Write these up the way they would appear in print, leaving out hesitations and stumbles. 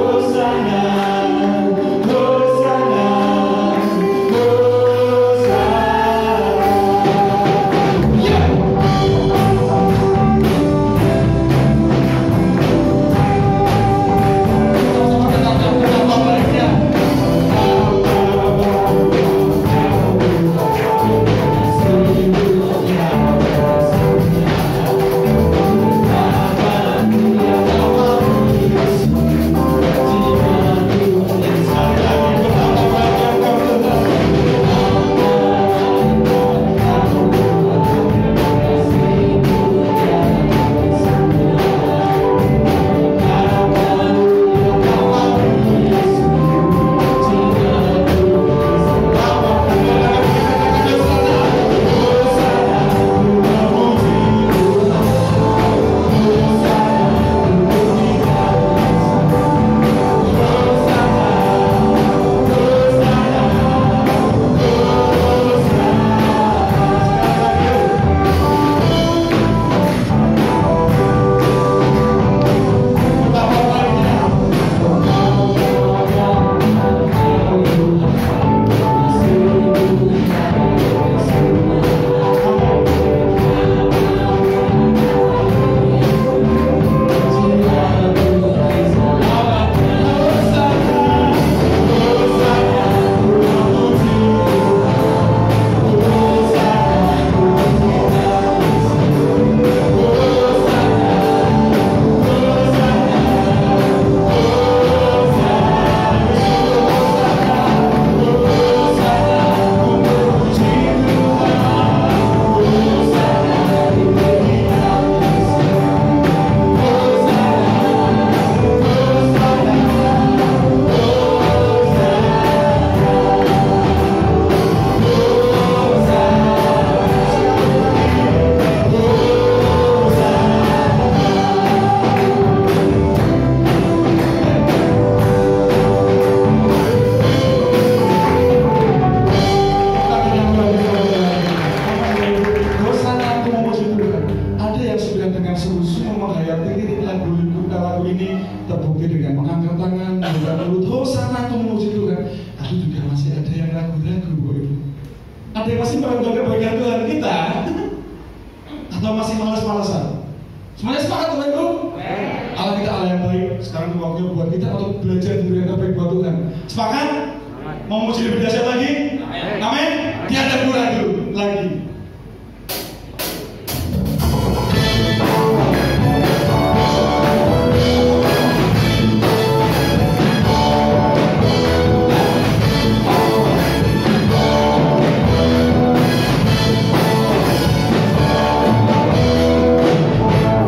Hosana, Hosana. supaya untuk kebaikan Tuhan kita? Atau masih malas-malasan? Semuanya sepakat Tuhan itu? Allah kita Allah yang baik. Sekarang waktunya buat kita untuk belajar dari yang terbaik buat Tuhan. Sepakat? Mau muji lebih dahsyat lagi? Amin. Tiada kurang dulu lagi.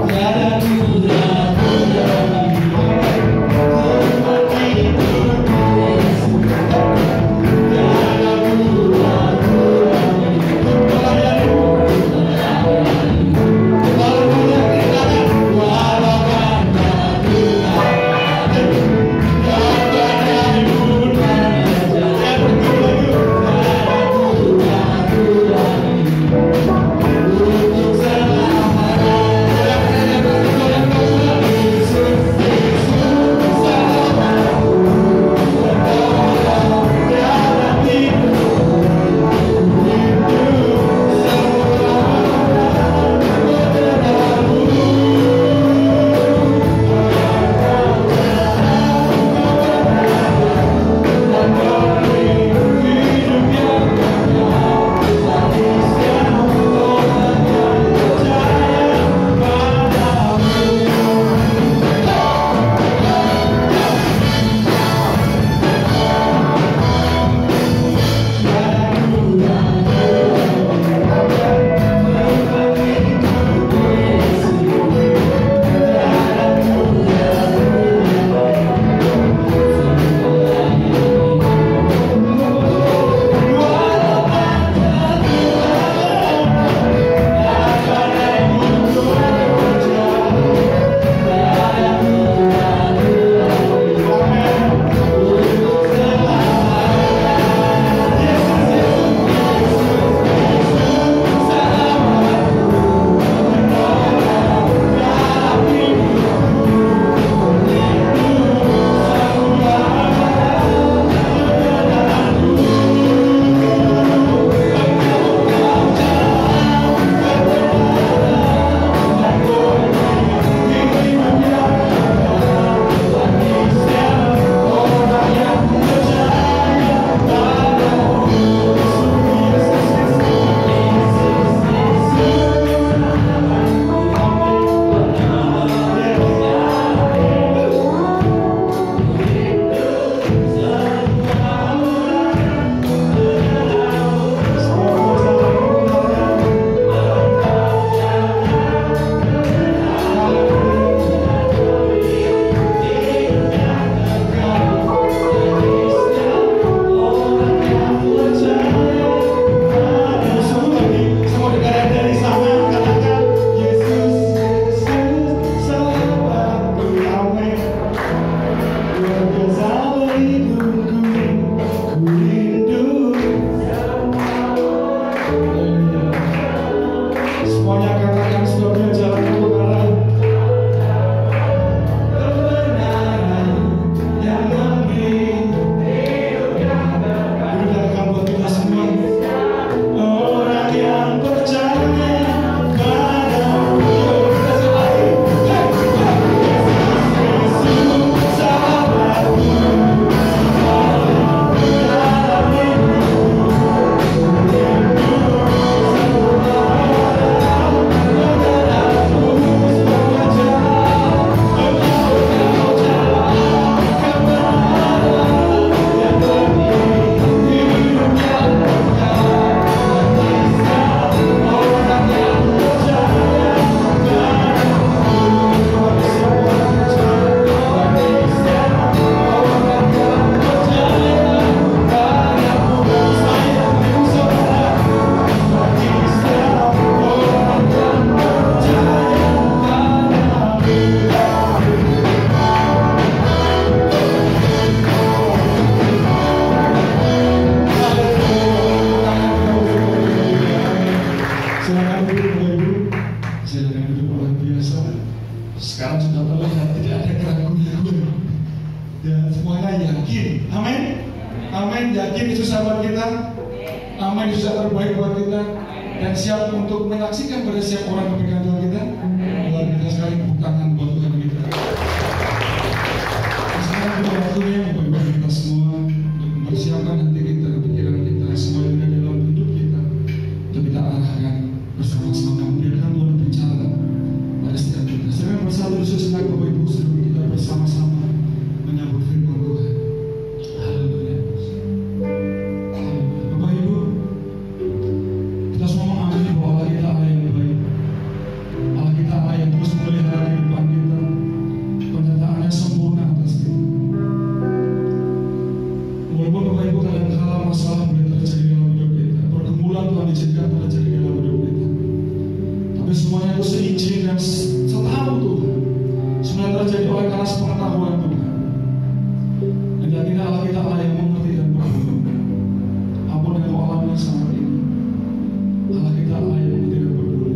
Tiada kurang Amin, sudah terbaik buat kita. Dan siap untuk menyaksikan pada setiap orang kepegang Tuhan kita. Luar biasa sekali, tepuk tangan buat Tuhan kita. Sekarang kita waktunya bagi kita semua untuk mempersiapkan hati kita, pikiran kita, semua yang ada dalam hidup kita, untuk kita arahkan bersama-sama. Biarkan Tuhan berbicara pada setiap kita. Saya bersatu sejenak Bapak Ibu, sebelum kita bersama-sama menyambut firman Tuhan. Haleluya. Bapak Ibu, kita semua mengamini bahwa Allah kita Allah yang baik. Allah kita Allah yang terus memelihara kehidupan kita. Penyertaannya sempurna atas kita. Walaupun Bapak Ibu kadang-kala masalah boleh terjadi dalam hidup kita, pergumulan Tuhan izinkan terjadi dalam hidup kita, tapi semuanya itu seizin dan setahu Tuhan. Semuanya terjadi oleh karena sepengetahuan Tuhan. Dan yakin Allah kita Allah yang mengerti dan peduli. Ampun yang kau alami saat ini. Allah kita Allah yang mengerti dan peduli.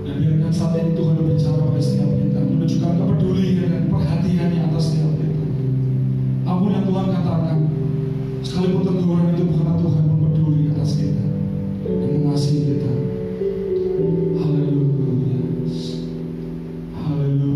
Dan biarkan saat ini Tuhan berbicara pada setiap kita, menunjukkan kepedulian dan perhatiannya atas setiap kita. Ampun yang Tuhan katakan, sekalipun teguran itu bukan Tuhan yang peduli atas kita dan mengasihi kita. Haleluya. Haleluya.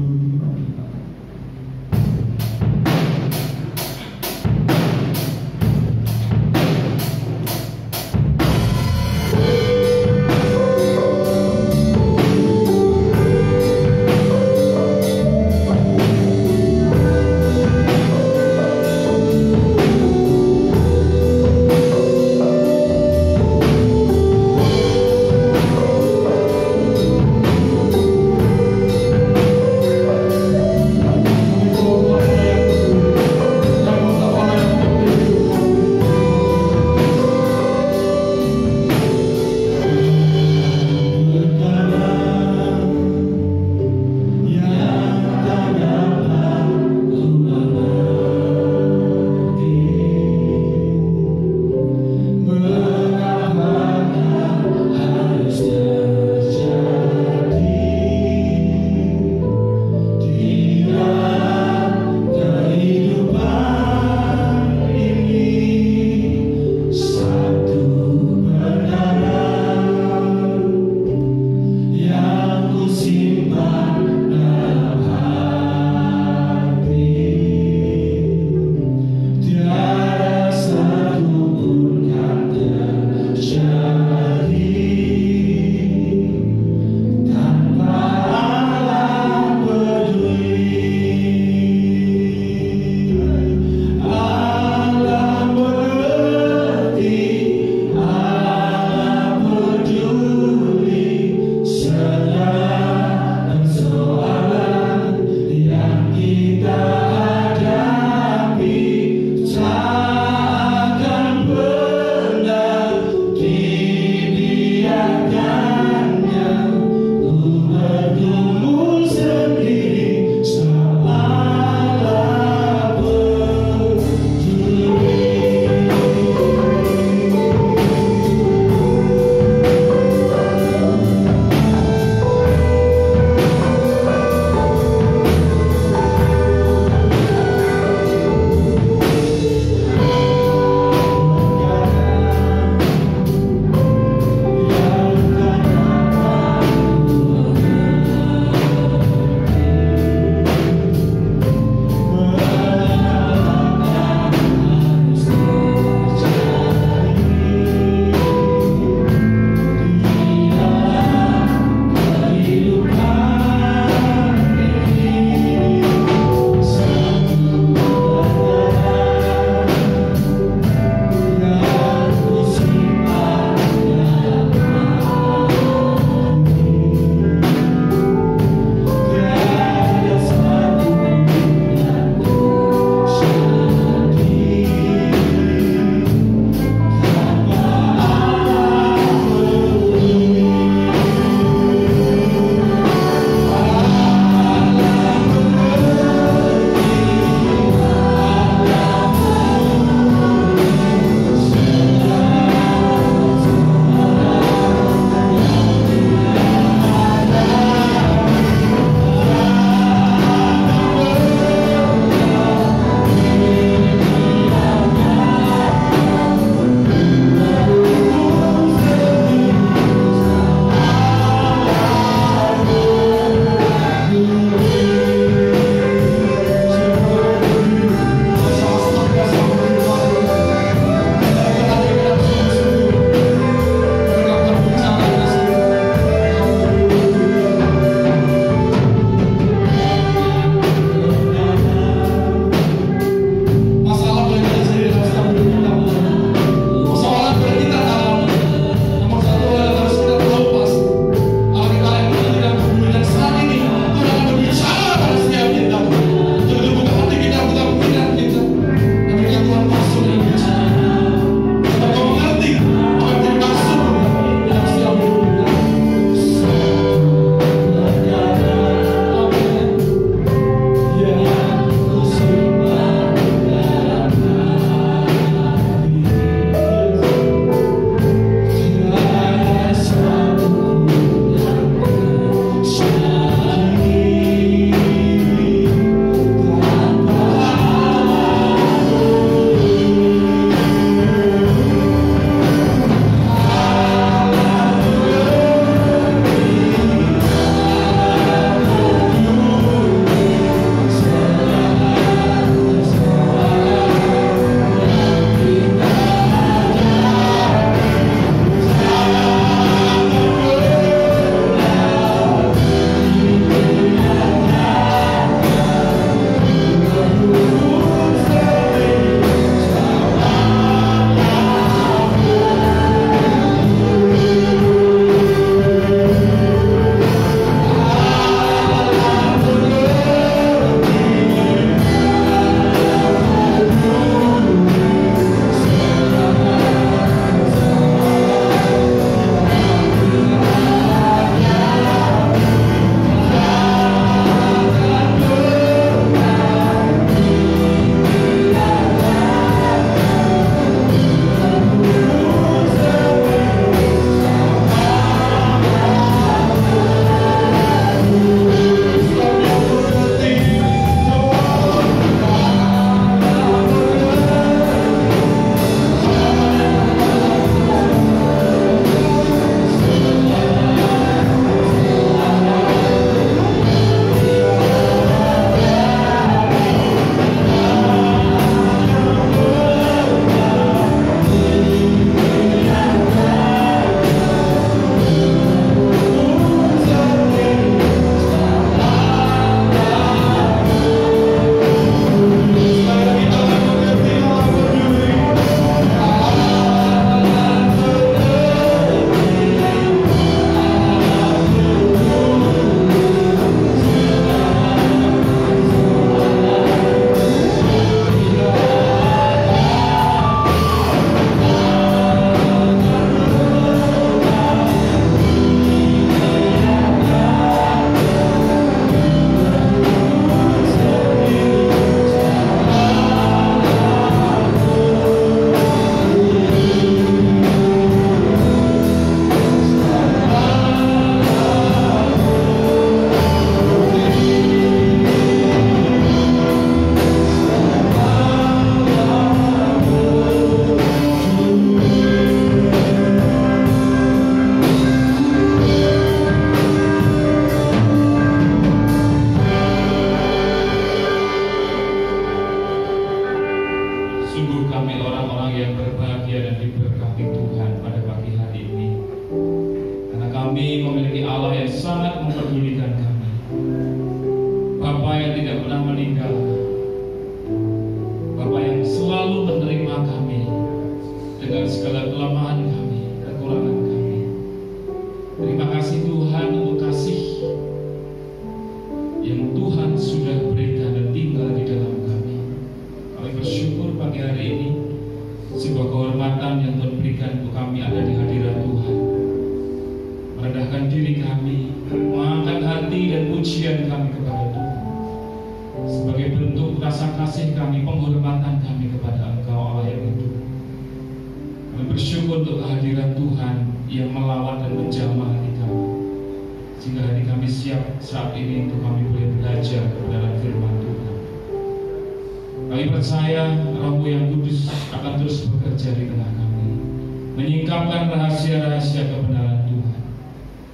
kami memiliki Allah yang sangat mempedulikan kami, Bapa yang tidak pernah meninggal, Bapa yang selalu menerima kami dengan segala kelemahan kami, kekurangan kami. Terima kasih Tuhan untuk kasih yang Tuhan sudah berikan dan tinggal di dalam kami. Kami bersyukur pagi hari ini, sebuah kehormatan yang Tuhan berikan untuk kami ada di hadirat Tuhan. Merendahkan diri kami, mengangkat hati dan pujian kami kepada Tuhan sebagai bentuk rasa kasih kami, penghormatan kami kepada Engkau Allah yang hidup. Kami bersyukur untuk kehadiran Tuhan yang melawat dan menjamah hati kami, sehingga hati kami siap saat ini untuk kami boleh belajar kebenaran firman Tuhan. Kami percaya Roh-Mu yang kudus akan terus bekerja di tengah kami, menyingkapkan rahasia-rahasia kebenaran Tuhan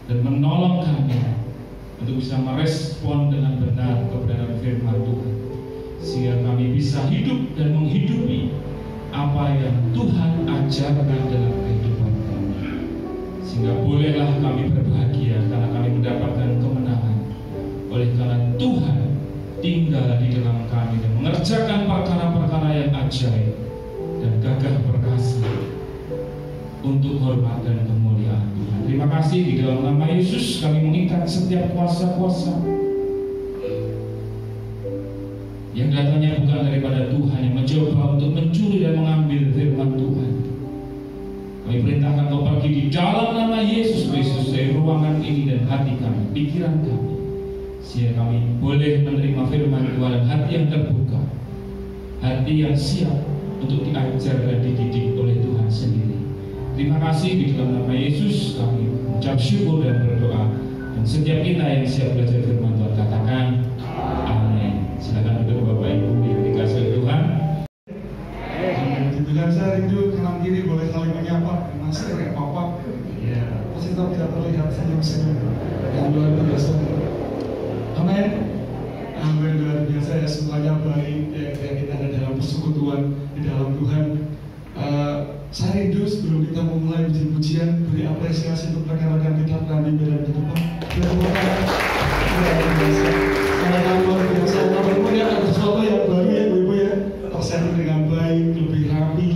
dan menolong kami untuk bisa merespon dengan benar kebenaran firman Tuhan, sehingga kami bisa hidup dan menghidupi apa yang Tuhan ajarkan dalam kehidupan kami. Sehingga bolehlah kami berbahagia karena kami mendapatkan kemenangan oleh karena Tuhan tinggal di dalam kami dan mengerjakan perkara-perkara yang ajaib dan gagah perkasa untuk hormat dan kemuliaan Tuhan. Terima kasih, di dalam nama Yesus kami mengikat setiap kuasa-kuasa yang datangnya bukan daripada Tuhan, yang mencoba untuk mencuri dan mengambil firman Tuhan. Kami perintahkan Kau pergi di dalam nama Yesus Kristus dari ruangan ini dan hati kami, pikiran kami, sehingga kami boleh menerima firman Tuhan dan hati yang terbuka, hati yang siap untuk diajar dan dididik oleh Tuhan sendiri. Terima kasih, di dalam nama Yesus kami mengucap syukur dan berdoa. Dan setiap kita yang siap belajar firman Tuhan katakan amin. Silakan duduk Bapak Ibu yang dikasihi Tuhan. Dengan saya rindu kanan kiri boleh saling menyapa, Mas ya Papa. Pasti tetap tidak terlihat senyum-senyum yang luar biasa. Amin. Amin, luar biasa ya, semuanya baik ya, kita ada dalam persekutuan di dalam Tuhan. Saya rindu sebelum kita memulai pujian beri apresiasi untuk rekan-rekan kita kami berada di depan. Luar biasa. Sangat luar biasa. Walaupun ya ada sesuatu yang baru ya Ibu ya, tersetting dengan baik, lebih rapi.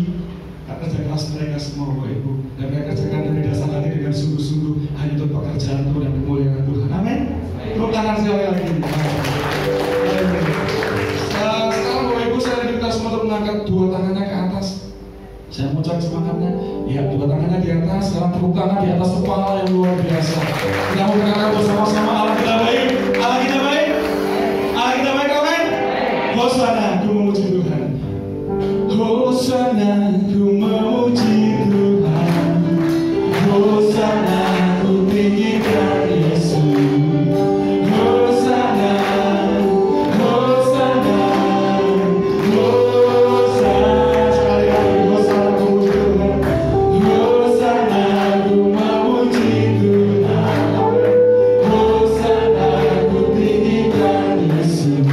Kerja keras mereka semua Bapak Ibu, dan mereka kerjakan dari dasar hati dengan sungguh-sungguh hanya untuk pekerjaan Tuhan dan kemuliaan Tuhan. Amin. Tepuk tangan sekali lagi. Sekarang Bapak Ibu saya rindu kita semua untuk mengangkat dua tangannya ke atas. Saya mau cek semangatnya. Ya, dua tangannya di atas. Sekarang tepuk tangan di atas kepala yang luar biasa. Kita mau berkata bersama-sama, Allah kita baik, Allah kita baik, Allah kita baik, amin. Hosana, ku memuji Tuhan. Hosana, ku memuji Tuhan. Hosana, ku tinggikan Yesus. Hosana, Hosana, Hosana. Sekali lagi, Hosana, ku memuji Tuhan. Hosana, ku memuji Tuhan. Hosana, ku tinggikan Yesus.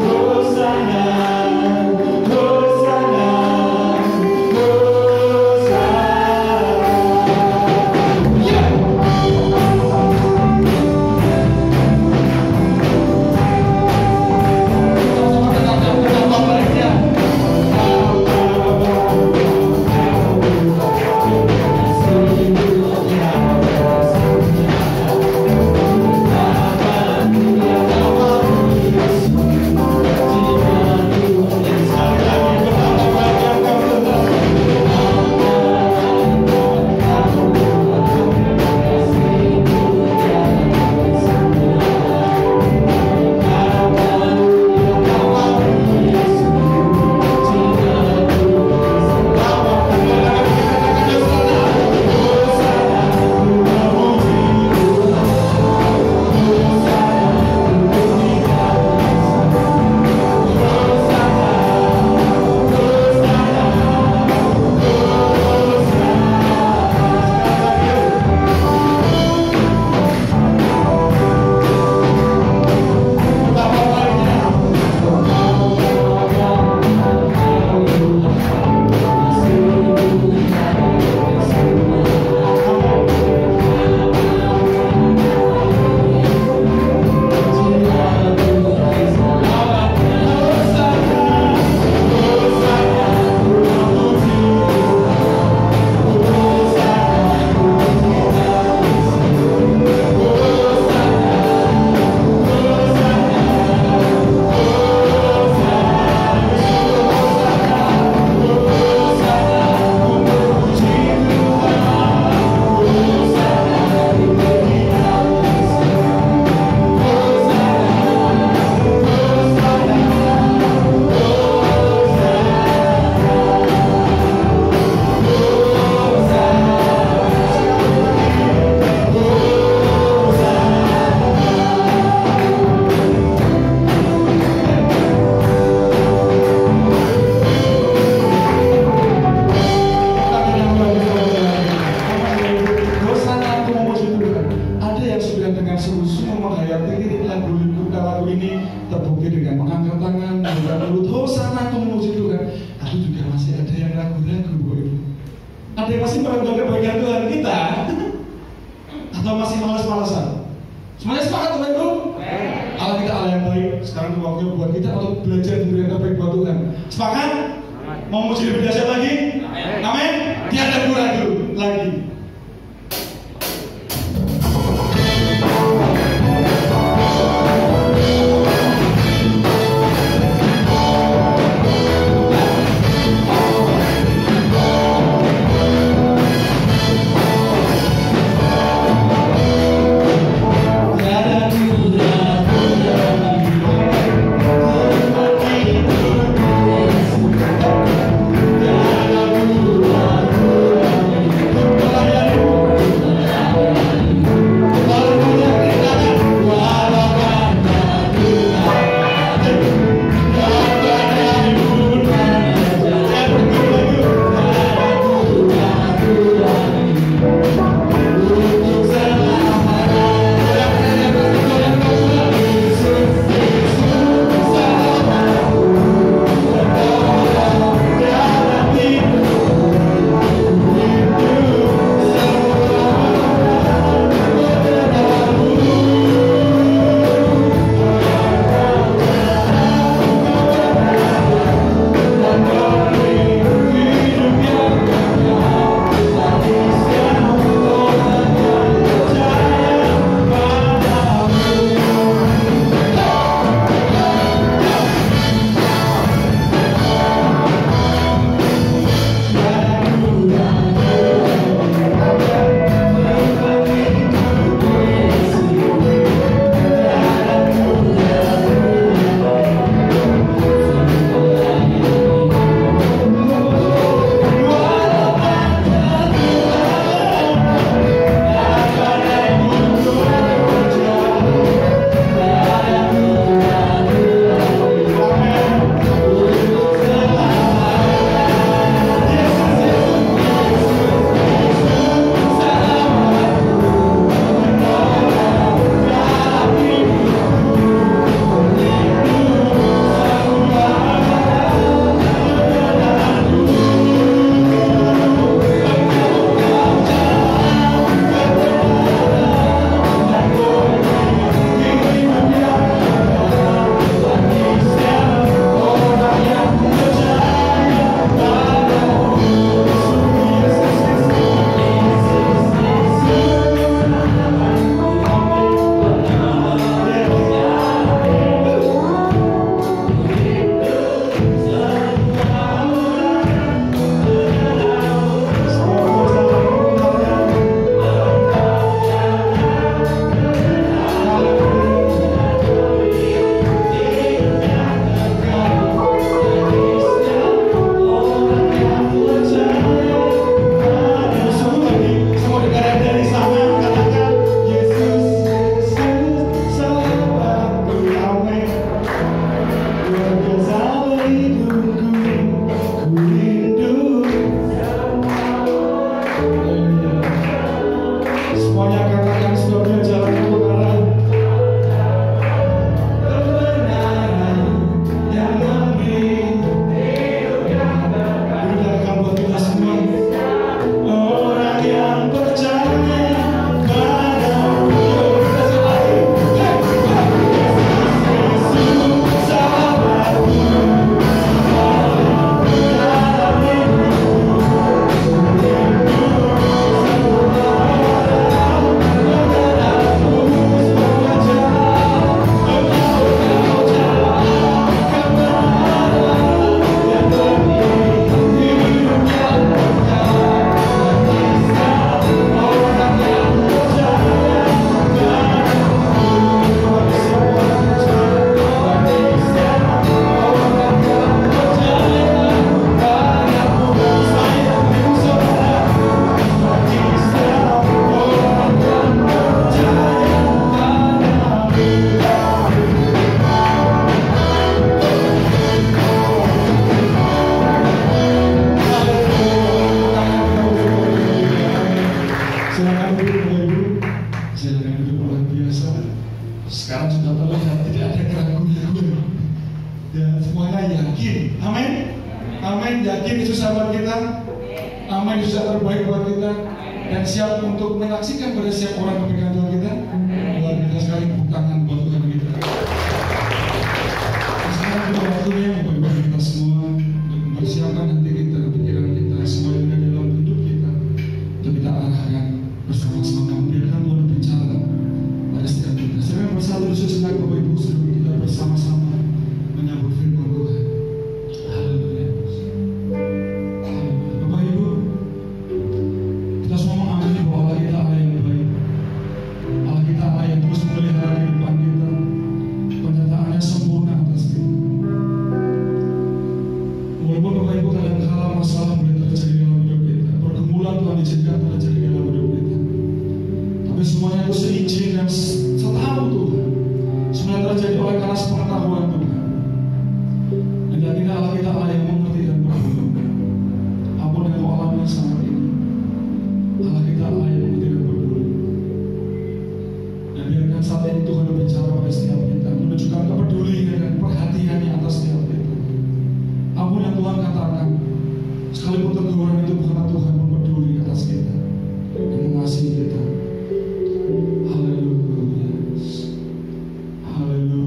Hosana, Hosana, untuk kebaikan Tuhan kita atau masih malas-malasan? Semuanya sepakat Bapak Ibu? Allah kita Allah yang baik. Sekarang waktunya buat kita untuk belajar dari yang terbaik buat Tuhan. Sepakat? Mau muji lebih dahsyat lagi? Amin. Tiada ragu lagi. Amin, sudah terbaik buat kita dan siap untuk menyaksikan pada setiap orang kepegang Tuhan kita. Luar biasa sekali, tepuk tangan buat Tuhan kita. Sekarang kita waktunya Bapak kita semua untuk mempersiapkan hati kita, pikiran kita, semua yang ada dalam hidup kita untuk kita arahkan bersama-sama, membiarkan Tuhan bicara pada setiap kita. Saya bersatu sejenak Bapak Ibu sebelum kita bersama-sama menyambut firman Tuhan. Haleluya. Bapak Ibu, kita semua mengamini bahwa Allah kita Allah yang baik. Allah kita Allah yang terus memelihara kehidupan kita. Penyataannya sempurna atas kita. Walaupun Bapak Ibu kadang-kala masalah boleh terjadi dalam hidup kita, pergumulan Tuhan izinkan terjadi dalam hidup kita, tapi semuanya itu seizin dan setahu Tuhan. Semuanya terjadi oleh karena sepengetahuan Tuhan. Dan yakin Allah kita Allah yang mengerti dan peduli. Apapun yang kau alami saat ini, Allah kita Allah yang mengerti dan peduli. Dan biarkan saat ini Tuhan berbicara pada setiap kita, menunjukkan kepedulian dan perhatiannya atas setiap kita. Apapun yang Tuhan katakan, sekalipun teguran itu bukan Tuhan peduli atas kita dan mengasihi kita. Haleluya. Haleluya.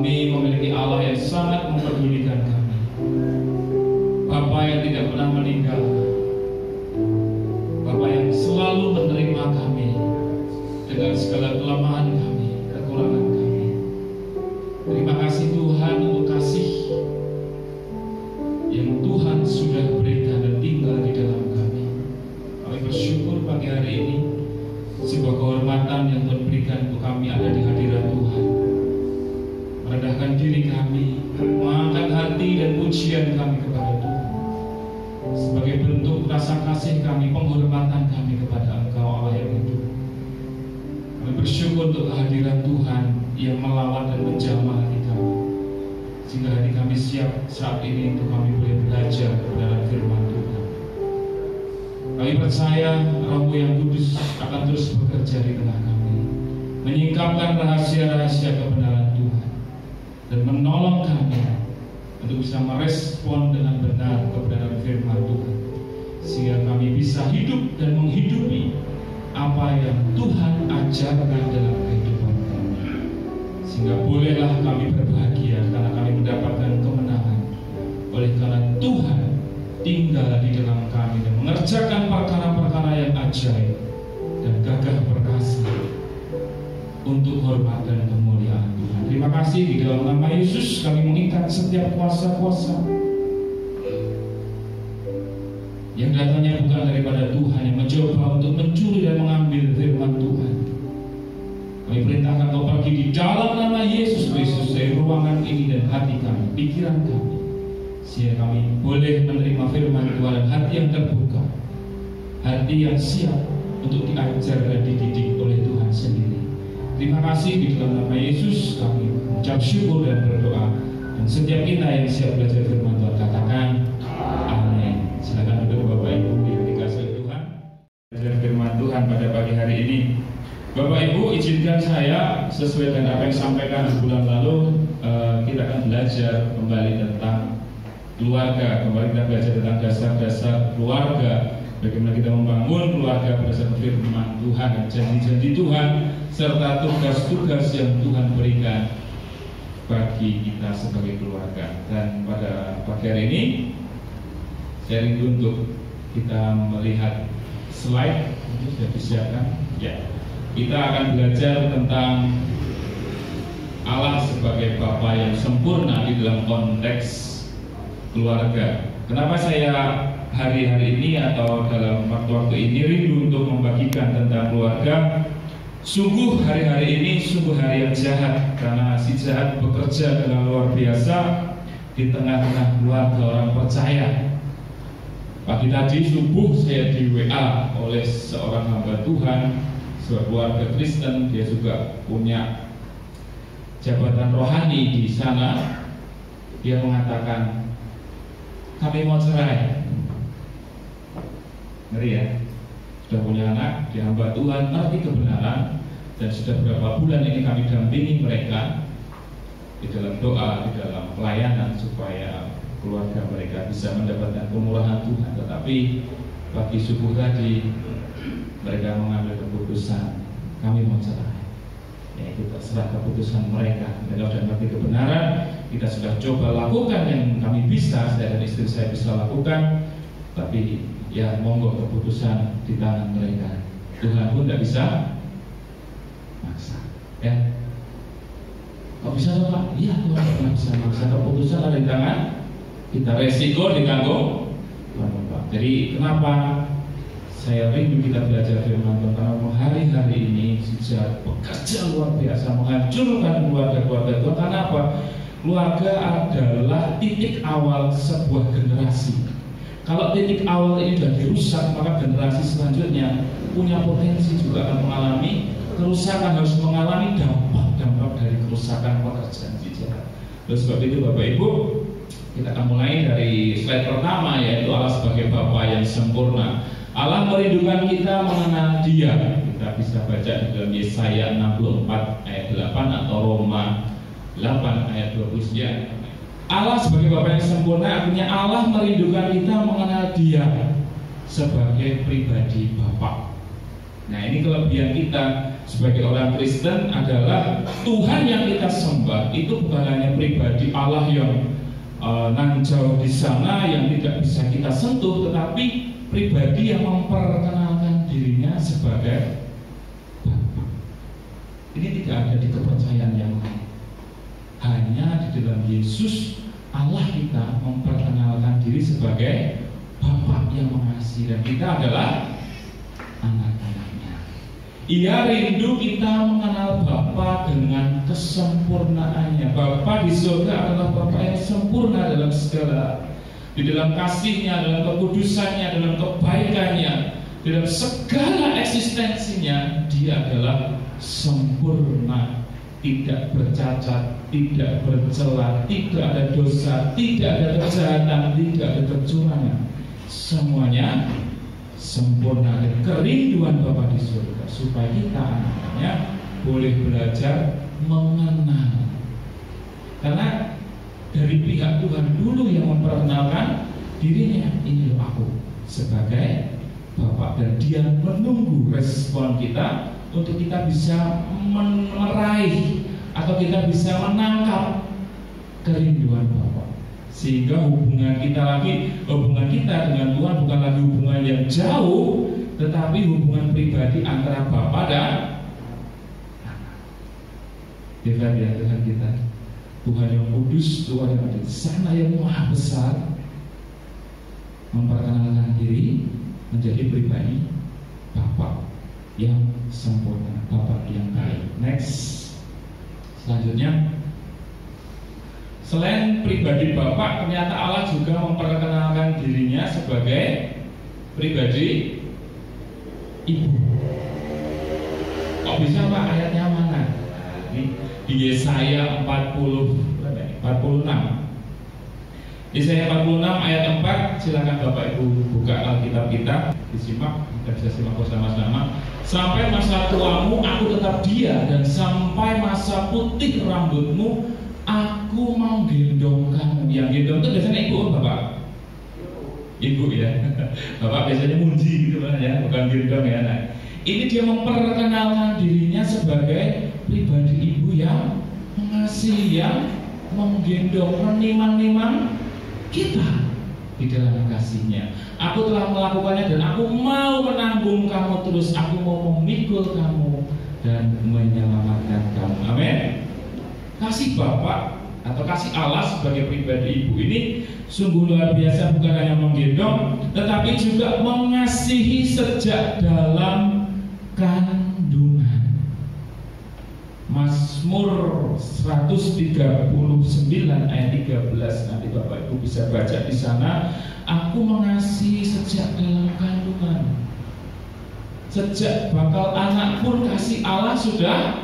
Kami memiliki Allah yang sangat mempedulikan kami, Bapa yang tidak pernah meninggal, Bapa yang selalu menerima kami dengan segala kelemahan kami, kekurangan kami. Terima kasih Tuhan untuk kasih yang Tuhan sudah berikan dan tinggal di dalam kami. Kami bersyukur pagi hari ini, sebuah kehormatan yang Tuhan berikan untuk kami ada di hadirat Tuhan. Merendahkan diri kami, mengangkat hati dan pujian kami kepada Tuhan sebagai bentuk rasa kasih kami, penghormatan kami kepada Engkau Allah yang hidup. Kami bersyukur untuk kehadiran Tuhan yang melawat dan menjamah hati kami, sehingga hati kami siap saat ini untuk kami boleh belajar kebenaran firman Tuhan. Kami percaya Roh-Mu yang kudus akan terus bekerja di tengah kami, menyingkapkan rahasia-rahasia kebenaran Tuhan dan menolong kami untuk bisa merespon dengan benar kebenaran firman Tuhan, sehingga kami bisa hidup dan menghidupi apa yang Tuhan ajarkan dalam kehidupan kami. Sehingga bolehlah kami berbahagia karena kami mendapatkan kemenangan oleh karena Tuhan tinggal di dalam kami dan mengerjakan perkara-perkara yang ajaib dan gagah perkasa untuk hormat dan kemuliaan Tuhan. Terima kasih, di dalam nama Yesus kami mengikat setiap kuasa-kuasa yang datangnya bukan daripada Tuhan, yang mencoba untuk mencuri dan mengambil firman Tuhan. Kami perintahkan Kau pergi di dalam nama Yesus Kristus dari ruangan ini dan hati kami, pikiran kami, sehingga kami boleh menerima firman Tuhan dan hati yang terbuka, hati yang siap untuk diajar dan dididik oleh Tuhan sendiri. Terima kasih, di dalam nama Yesus kami mengucap syukur dan berdoa. Dan setiap kita yang siap belajar firman Tuhan katakan amin. Silakan duduk Bapak Ibu yang dikasihi Tuhan. Belajar firman Tuhan pada pagi hari ini. Bapak Ibu, izinkan saya sesuai dengan apa yang disampaikan di bulan lalu, kita akan belajar kembali tentang keluarga. Kembali kita belajar tentang dasar-dasar keluarga, bagaimana kita membangun keluarga berdasarkan firman Tuhan dan janji-janji Tuhan serta tugas-tugas yang Tuhan berikan bagi kita sebagai keluarga. Dan pada pagi hari ini saya rindu untuk kita melihat slide ini sudah disiapkan. Ya, kita akan belajar tentang Allah sebagai Bapa yang sempurna di dalam konteks keluarga. Kenapa saya hari-hari ini atau dalam waktu-waktu ini rindu untuk membagikan tentang keluarga? Sungguh hari-hari ini sungguh hari yang jahat, karena si jahat bekerja dengan luar biasa di tengah-tengah keluarga orang percaya. Pagi tadi subuh saya di WA oleh seorang hamba Tuhan, sebuah keluarga Kristen, dia juga punya jabatan rohani di sana. Dia mengatakan, kami mau cerai. Ngeri ya, sudah punya anak, dia hamba Tuhan, ngerti kebenaran, dan sudah beberapa bulan ini kami dampingi mereka di dalam doa, di dalam pelayanan supaya keluarga mereka bisa mendapatkan kemurahan Tuhan. Tetapi pagi subuh tadi mereka mengambil keputusan, kami mau cerai. Ya, itu terserah keputusan mereka. Mereka sudah mengerti kebenaran, kita sudah coba lakukan yang kami bisa, saya dan istri saya bisa lakukan, tapi ya monggo keputusan di tangan mereka. Tuhan pun tidak bisa maksa. Ya, kok bisa Pak? Iya, Tuhan tidak bisa maksa. Keputusan ada di tangan kita, resiko ditanggung Tuhan Pak. Jadi kenapa saya rindu kita belajar firman Tuhan? Karena hari-hari ini sejak bekerja luar biasa menghancurkan keluarga-keluarga Tuhan. Karena apa? Keluarga adalah titik awal sebuah generasi. Kalau titik awal ini sudah dirusak, maka generasi selanjutnya punya potensi juga akan mengalami kerusakan, harus mengalami dampak-dampak dari kerusakan pekerjaan si jahat. Oleh sebab itu Bapak Ibu, kita akan mulai dari slide pertama, yaitu Allah sebagai Bapa yang sempurna. Allah merindukan kita mengenal Dia. Kita bisa baca di dalam Yesaya 64 ayat 8 atau Roma 8 ayat 29. Allah sebagai Bapa yang sempurna artinya Allah merindukan kita mengenal Dia sebagai pribadi Bapa. Nah, ini kelebihan kita sebagai orang Kristen adalah Tuhan yang kita sembah itu bukan hanya pribadi Allah yang nan jauh di sana yang tidak bisa kita sentuh, tetapi pribadi yang memperkenalkan dirinya sebagai Bapa. Ini tidak ada di kepercayaan yang lain. Hanya di dalam Yesus Allah kita memperkenalkan diri sebagai Bapa yang mengasihi, dan kita adalah anak-anaknya. Ia rindu kita mengenal Bapa dengan kesempurnaannya. Bapa di surga adalah Bapa yang sempurna dalam segala, di dalam kasihnya, dalam kekudusannya, dalam kebaikannya, dalam segala eksistensinya. Dia adalah sempurna, tidak bercacat, tidak bercela, tidak ada dosa, tidak ada kejahatan, tidak ada kecurangan. Semuanya sempurna, dan kerinduan Bapa di surga supaya kita anak-anaknya boleh belajar mengenal. Karena dari pihak Tuhan dulu yang memperkenalkan dirinya, ini loh aku sebagai Bapa, dan Dia menunggu respon kita untuk kita bisa meraih atau kita bisa menangkap kerinduan Bapa. Sehingga hubungan kita dengan Tuhan bukan lagi hubungan yang jauh, tetapi hubungan pribadi antara Bapa dan anak. Tuhan ya, Tuhan kita, Tuhan yang kudus, Tuhan yang ada di sana, yang maha besar, memperkenalkan diri menjadi pribadi Bapa yang sempurna, Bapa yang baik. Next, selanjutnya, selain pribadi Bapa, ternyata Allah juga memperkenalkan dirinya sebagai pribadi Ibu. Kok bisa Pak? Ayatnya mana? Ini di Yesaya 46. Yesaya 46 ayat 4. Silakan Bapak Ibu buka Alkitab kita, disimak, kita bisa simak bersama-sama. Sampai masa tuamu aku tetap dia, dan sampai masa putih rambutmu aku mau gendong kamu. Yang gendong itu biasanya ibu, Bapak? Ibu ya. Bapak biasanya muji gitu kan ya, bukan gendong ya. Nah, ini dia memperkenalkan dirinya sebagai pribadi ibu yang mengasihi, yang menggendong, menimang-nimang kita di dalam kasihnya. Aku telah melakukannya dan aku mau menanggung kamu terus. Aku mau memikul kamu dan menyelamatkan kamu. Amin. Kasih Bapa atau kasih Allah sebagai pribadi ibu ini sungguh luar biasa, bukan hanya menggendong tetapi juga mengasihi sejak dalam kandungan. Mazmur 139 ayat 13, nanti Bapak Ibu bisa baca di sana. Aku mengasihi sejak dalam kandungan. Sejak bakal anak pun kasih Allah sudah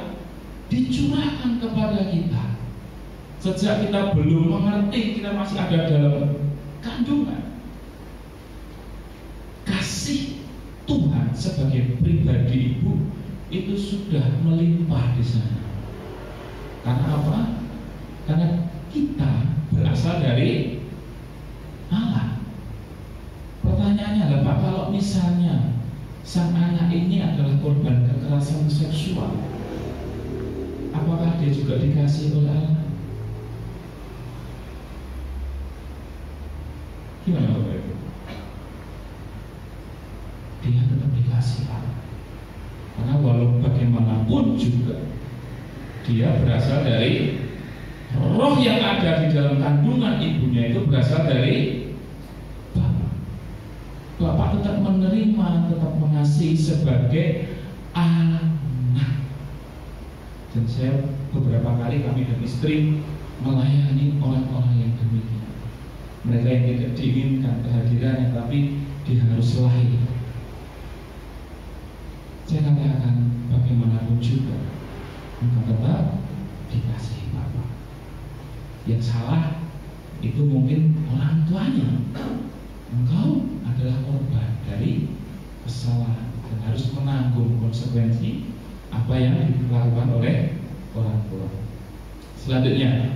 dicurahkan kepada kita. Sejak kita belum mengerti, kita masih ada dalam kandungan. Kasih Tuhan sebagai pribadi ibu itu sudah melimpah di sana. Karena apa? Karena kita berasal dari Allah. Pertanyaannya adalah, Pak, kalau misalnya sang anak ini adalah korban kekerasan seksual, apakah dia juga dikasih oleh Allah? Gimana Bapak Ibu? Dia tetap dikasih Allah. Karena walau bagaimanapun juga dia berasal dari roh yang ada di dalam kandungan ibunya, itu berasal dari Bapak. Bapak tetap menerima, tetap mengasihi sebagai anak. Dan saya beberapa kali, kami dan istri melayani orang-orang yang demikian. Mereka yang tidak diinginkan kehadirannya, tapi dia harus lahir. Saya katakan bagaimanapun juga engkau tetap dikasihi Bapa. Yang salah itu mungkin orang tuanya. Engkau adalah korban dari kesalahan dan harus menanggung konsekuensi apa yang dilakukan oleh orang tua. Selanjutnya,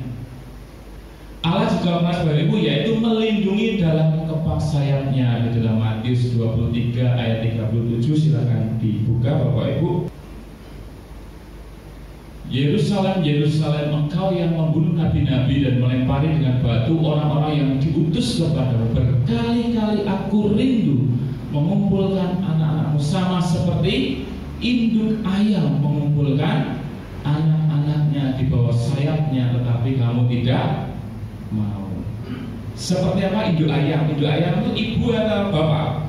Allah juga pernah Bapak Ibu, yaitu melindungi dalam kepak sayapnya di dalam Matius 23 ayat 37. Silakan dibuka Bapak Ibu. Yerusalem, Yerusalem, engkau yang membunuh nabi-nabi dan melempari dengan batu orang-orang yang diutus kepadamu. Berkali-kali aku rindu mengumpulkan anak-anakmu sama seperti induk ayam mengumpulkan anak-anaknya di bawah sayapnya, tetapi kamu tidak mau. Seperti apa induk ayam? Induk ayam itu ibu atau bapak?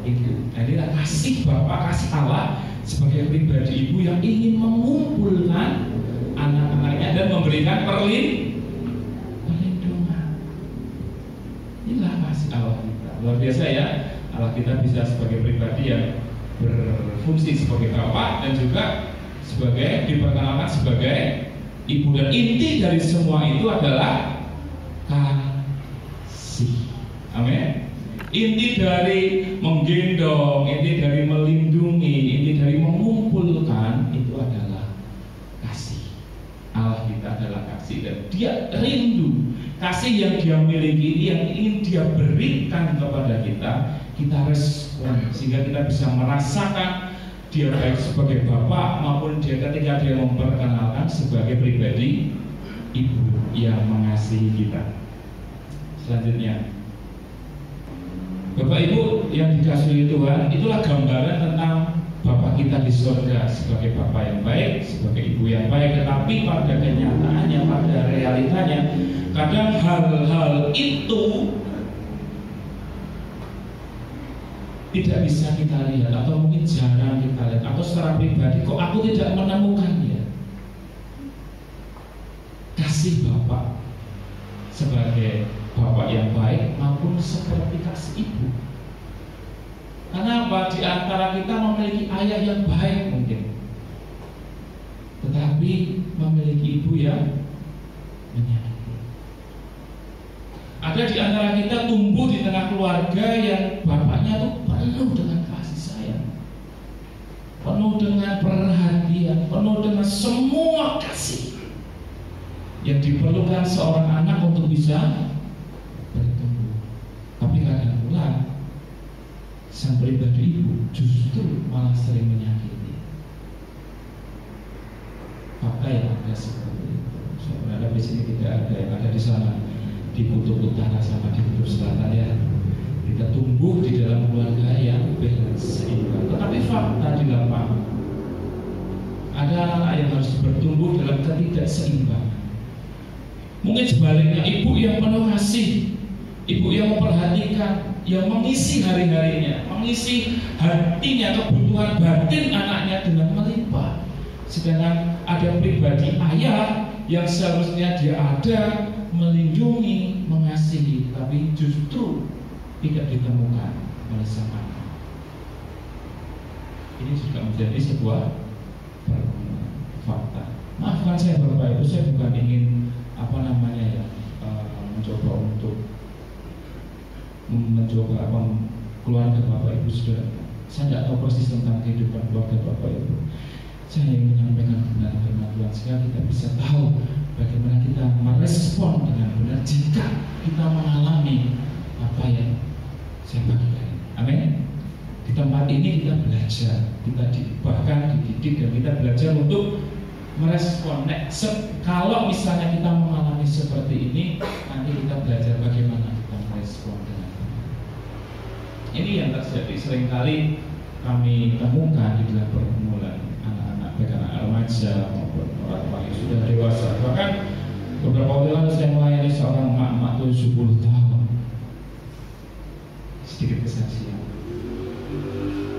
Ibu. Nah, inilah kasih Bapak, kasih Allah sebagai pribadi ibu yang ingin mengumpulkan anak-anaknya dan memberikan perlindungan. Inilah kasih Allah kita. Luar biasa ya. Allah kita bisa sebagai pribadi yang berfungsi sebagai bapak dan juga sebagai diperkenalkan sebagai ibu, dan inti dari semua itu adalah kasih. Amin. Inti dari menggendong, inti dari melindungi, inti dari mengumpulkan itu adalah kasih. Allah kita adalah kasih dan Dia rindu kasih yang Dia miliki, yang ingin Dia berikan kepada kita respon sehingga kita bisa merasakan Dia baik sebagai Bapak maupun Dia ketika Dia memperkenalkan sebagai pribadi ibu yang mengasihi kita. Selanjutnya, Bapak Ibu yang dikasihi Tuhan, itulah gambaran tentang Bapak kita di surga sebagai Bapak yang baik, sebagai ibu yang baik. Tetapi pada kenyataannya, pada realitanya, kadang hal-hal itu tidak bisa kita lihat, atau mungkin jarang kita lihat, atau secara pribadi kok aku tidak menemukannya. Kasih Bapak sebagai Bapak yang baik maupun seperti kasih ibu. Karena apa? Di antara kita memiliki ayah yang baik mungkin, tetapi memiliki ibu yang menyayangi. Ada di antara kita tumbuh di tengah keluarga yang bapaknya tuh penuh dengan kasih sayang, penuh dengan perhatian, penuh dengan semua kasih yang diperlukan seorang anak untuk bisa bertumbuh. Tapi kadang pula sang pribadi ibu justru malah sering menyakiti. Fakta yang ada seperti itu. Saya berharap di sini tidak ada, yang ada di sana, di kutub utara sama di kutub selatan ya. Kita tumbuh di dalam keluarga yang seimbang. Tetapi fakta di lapangan ada anak-anak yang harus bertumbuh dalam ketidakseimbangan. Mungkin sebaliknya, ibu yang penuh kasih, ibu yang memperhatikan, yang mengisi hari-harinya, mengisi hatinya, kebutuhan batin anaknya dengan melimpah. Sedangkan ada pribadi ayah yang seharusnya dia ada, melindungi, mengasihi, tapi justru tidak ditemukan oleh sang anak. Ini juga menjadi sebuah fakta. Maafkan saya Bapak Ibu, saya bukan ingin mencoba keluarga Bapak Ibu Saudara. Saya tidak tahu persis tentang kehidupan keluarga Bapak Ibu. Saya ingin menyampaikan kebenaran firman Tuhan sehingga kita bisa tahu bagaimana kita merespon dengan benar jika kita mengalami apa yang saya bagikan. Amin. Di tempat ini kita belajar, kita bahkan dididik dan kita belajar untuk merespon. Kalau misalnya kita mengalami seperti ini, nanti kita belajar bagaimana kita merespon dengan ini yang terjadi seringkali kami temukan di dalam pergumulan anak-anak, baik anak remaja maupun orang-orang yang sudah dewasa. Bahkan beberapa waktu lalu saya melayani seorang emak-emak 70 tahun. Sedikit kesaksian.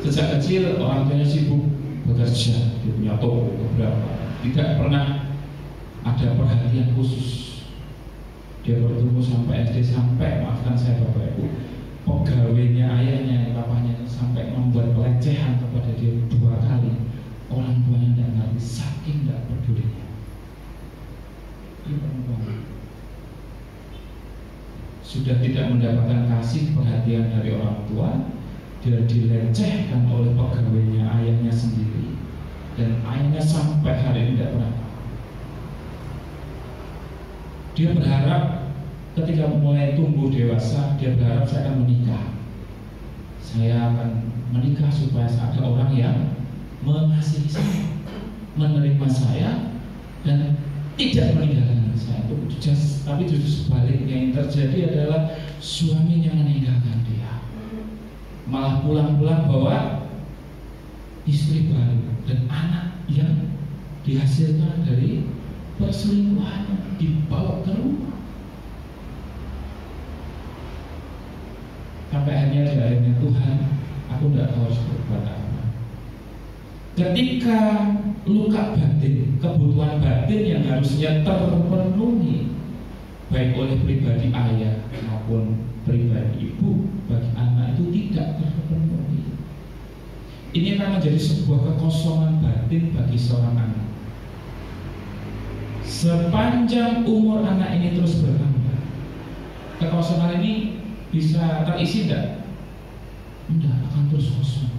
Sejak kecil orang tuanya sibuk bekerja, dia punya toko beberapa, tidak pernah ada perhatian khusus. Dia bertumbuh sampai SD, sampai maafkan saya Bapak Ibu, pegawainya ayahnya, papanya sampai membuat pelecehan kepada dia 2 kali. Orang tuanya tidak ngerti, saking tidak pedulinya. Ini perempuan sudah tidak mendapatkan kasih perhatian dari orang tua, dia dilecehkan oleh pegawainya ayahnya sendiri, dan ayahnya sampai hari ini tidak pernah. Dia berharap ketika mulai tumbuh dewasa, dia berharap saya akan menikah. Saya akan menikah supaya ada orang yang mengasihi saya, menerima saya, dan tidak meninggalkan saya. Tapi justru sebaliknya yang terjadi adalah suaminya meninggalkan dia, malah pulang-pulang bawa istri baru dan anak yang dihasilkan dari perselingkuhannya dibawa ke rumah. Sampai akhirnya Tuhan, aku tidak tahu harus berbuat apa. Ketika luka batin, kebutuhan batin yang harusnya terpenuhi baik oleh pribadi ayah maupun pribadi ibu bagi anak itu tidak terpenuhi, ini akan menjadi sebuah kekosongan batin bagi seorang anak. Sepanjang umur anak ini terus bertambah, kekosongan ini bisa terisi tidak? Tidak, akan terus kosong.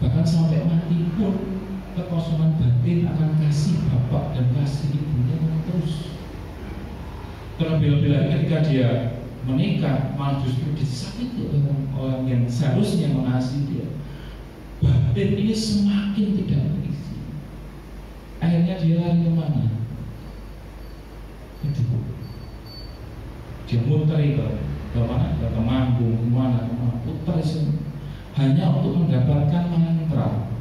Bahkan sampai mati pun kekosongan batin akan kasih bapak dan kasih ibunya terus. Terlebih-lebih lagi ketika dia menikah, malah justru disakiti oleh orang yang seharusnya mengasihi dia. Batin ini semakin tidak terisi. Akhirnya dia lari kemana? Itu dia muter ke mana? Ke Temanggung, kemana? Putar semua hanya untuk mendapatkan mantra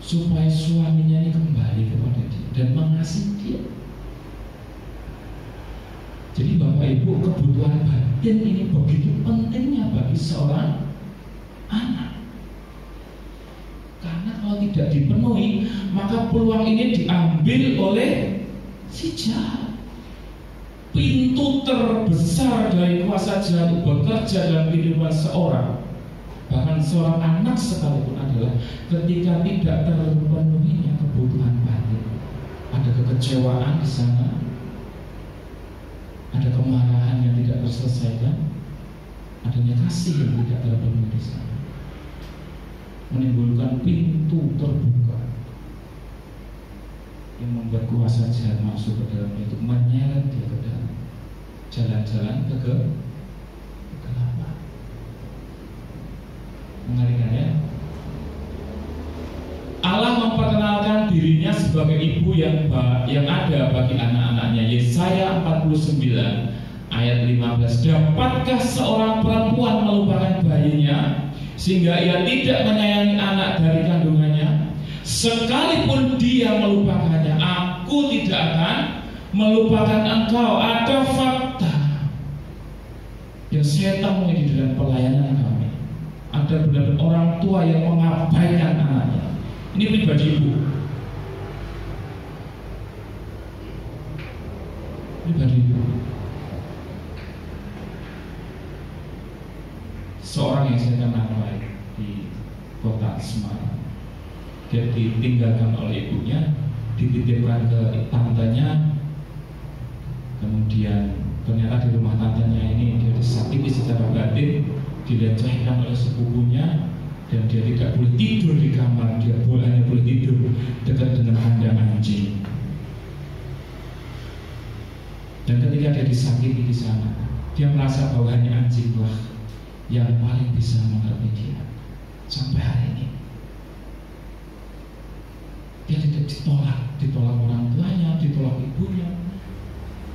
supaya suaminya ini kembali kepada dia dan mengasihi dia. Jadi Bapak Ibu, kebutuhan batin ini begitu pentingnya bagi seorang anak. Karena kalau tidak dipenuhi, maka peluang ini diambil oleh si jahat. Pintu terbesar dari kuasa jahat untuk bekerja dalam kehidupan seorang, bahkan seorang anak sekalipun, adalah ketika tidak terpenuhinya kebutuhan batin. Ada kekecewaan di sana, ada kemarahan yang tidak terselesaikan, adanya kasih yang tidak terpenuhi di sana, menimbulkan pintu terbuka yang membuat kuasa jahat masuk ke dalam itu, menyeret dia ke dalam jalan-jalan kegelapan. Mengerikan ya. Allah memperkenalkan dirinya sebagai ibu yang ada bagi anak-anaknya. Yesaya 49 ayat 15. Dapatkah seorang perempuan melupakan bayinya sehingga ia tidak menyayangi anak dari kandungannya? Sekalipun dia melupakannya, aku tidak akan melupakan engkau. Ada fakta yang saya temui di dalam pelayanan kami. Ada benar-benar orang tua yang mengabaikan anaknya. Ini pribadi ibu. Pribadi ibu. Seorang yang saya kenal baik di kota Semarang. Dia ditinggalkan oleh ibunya, dititipkan ke tantenya. Kemudian ternyata di rumah tantenya ini dia disakiti secara batin, dilecehkan oleh sepupunya, dan dia tidak boleh tidur di kamar. Dia hanya boleh tidur dekat dengan kandang anjing. Dan ketika dia disakiti di sana, dia merasa bahwa hanya anjinglah yang paling bisa mengerti dia. Sampai hari ini dia tidak ditolak orang tuanya, ditolak ibunya.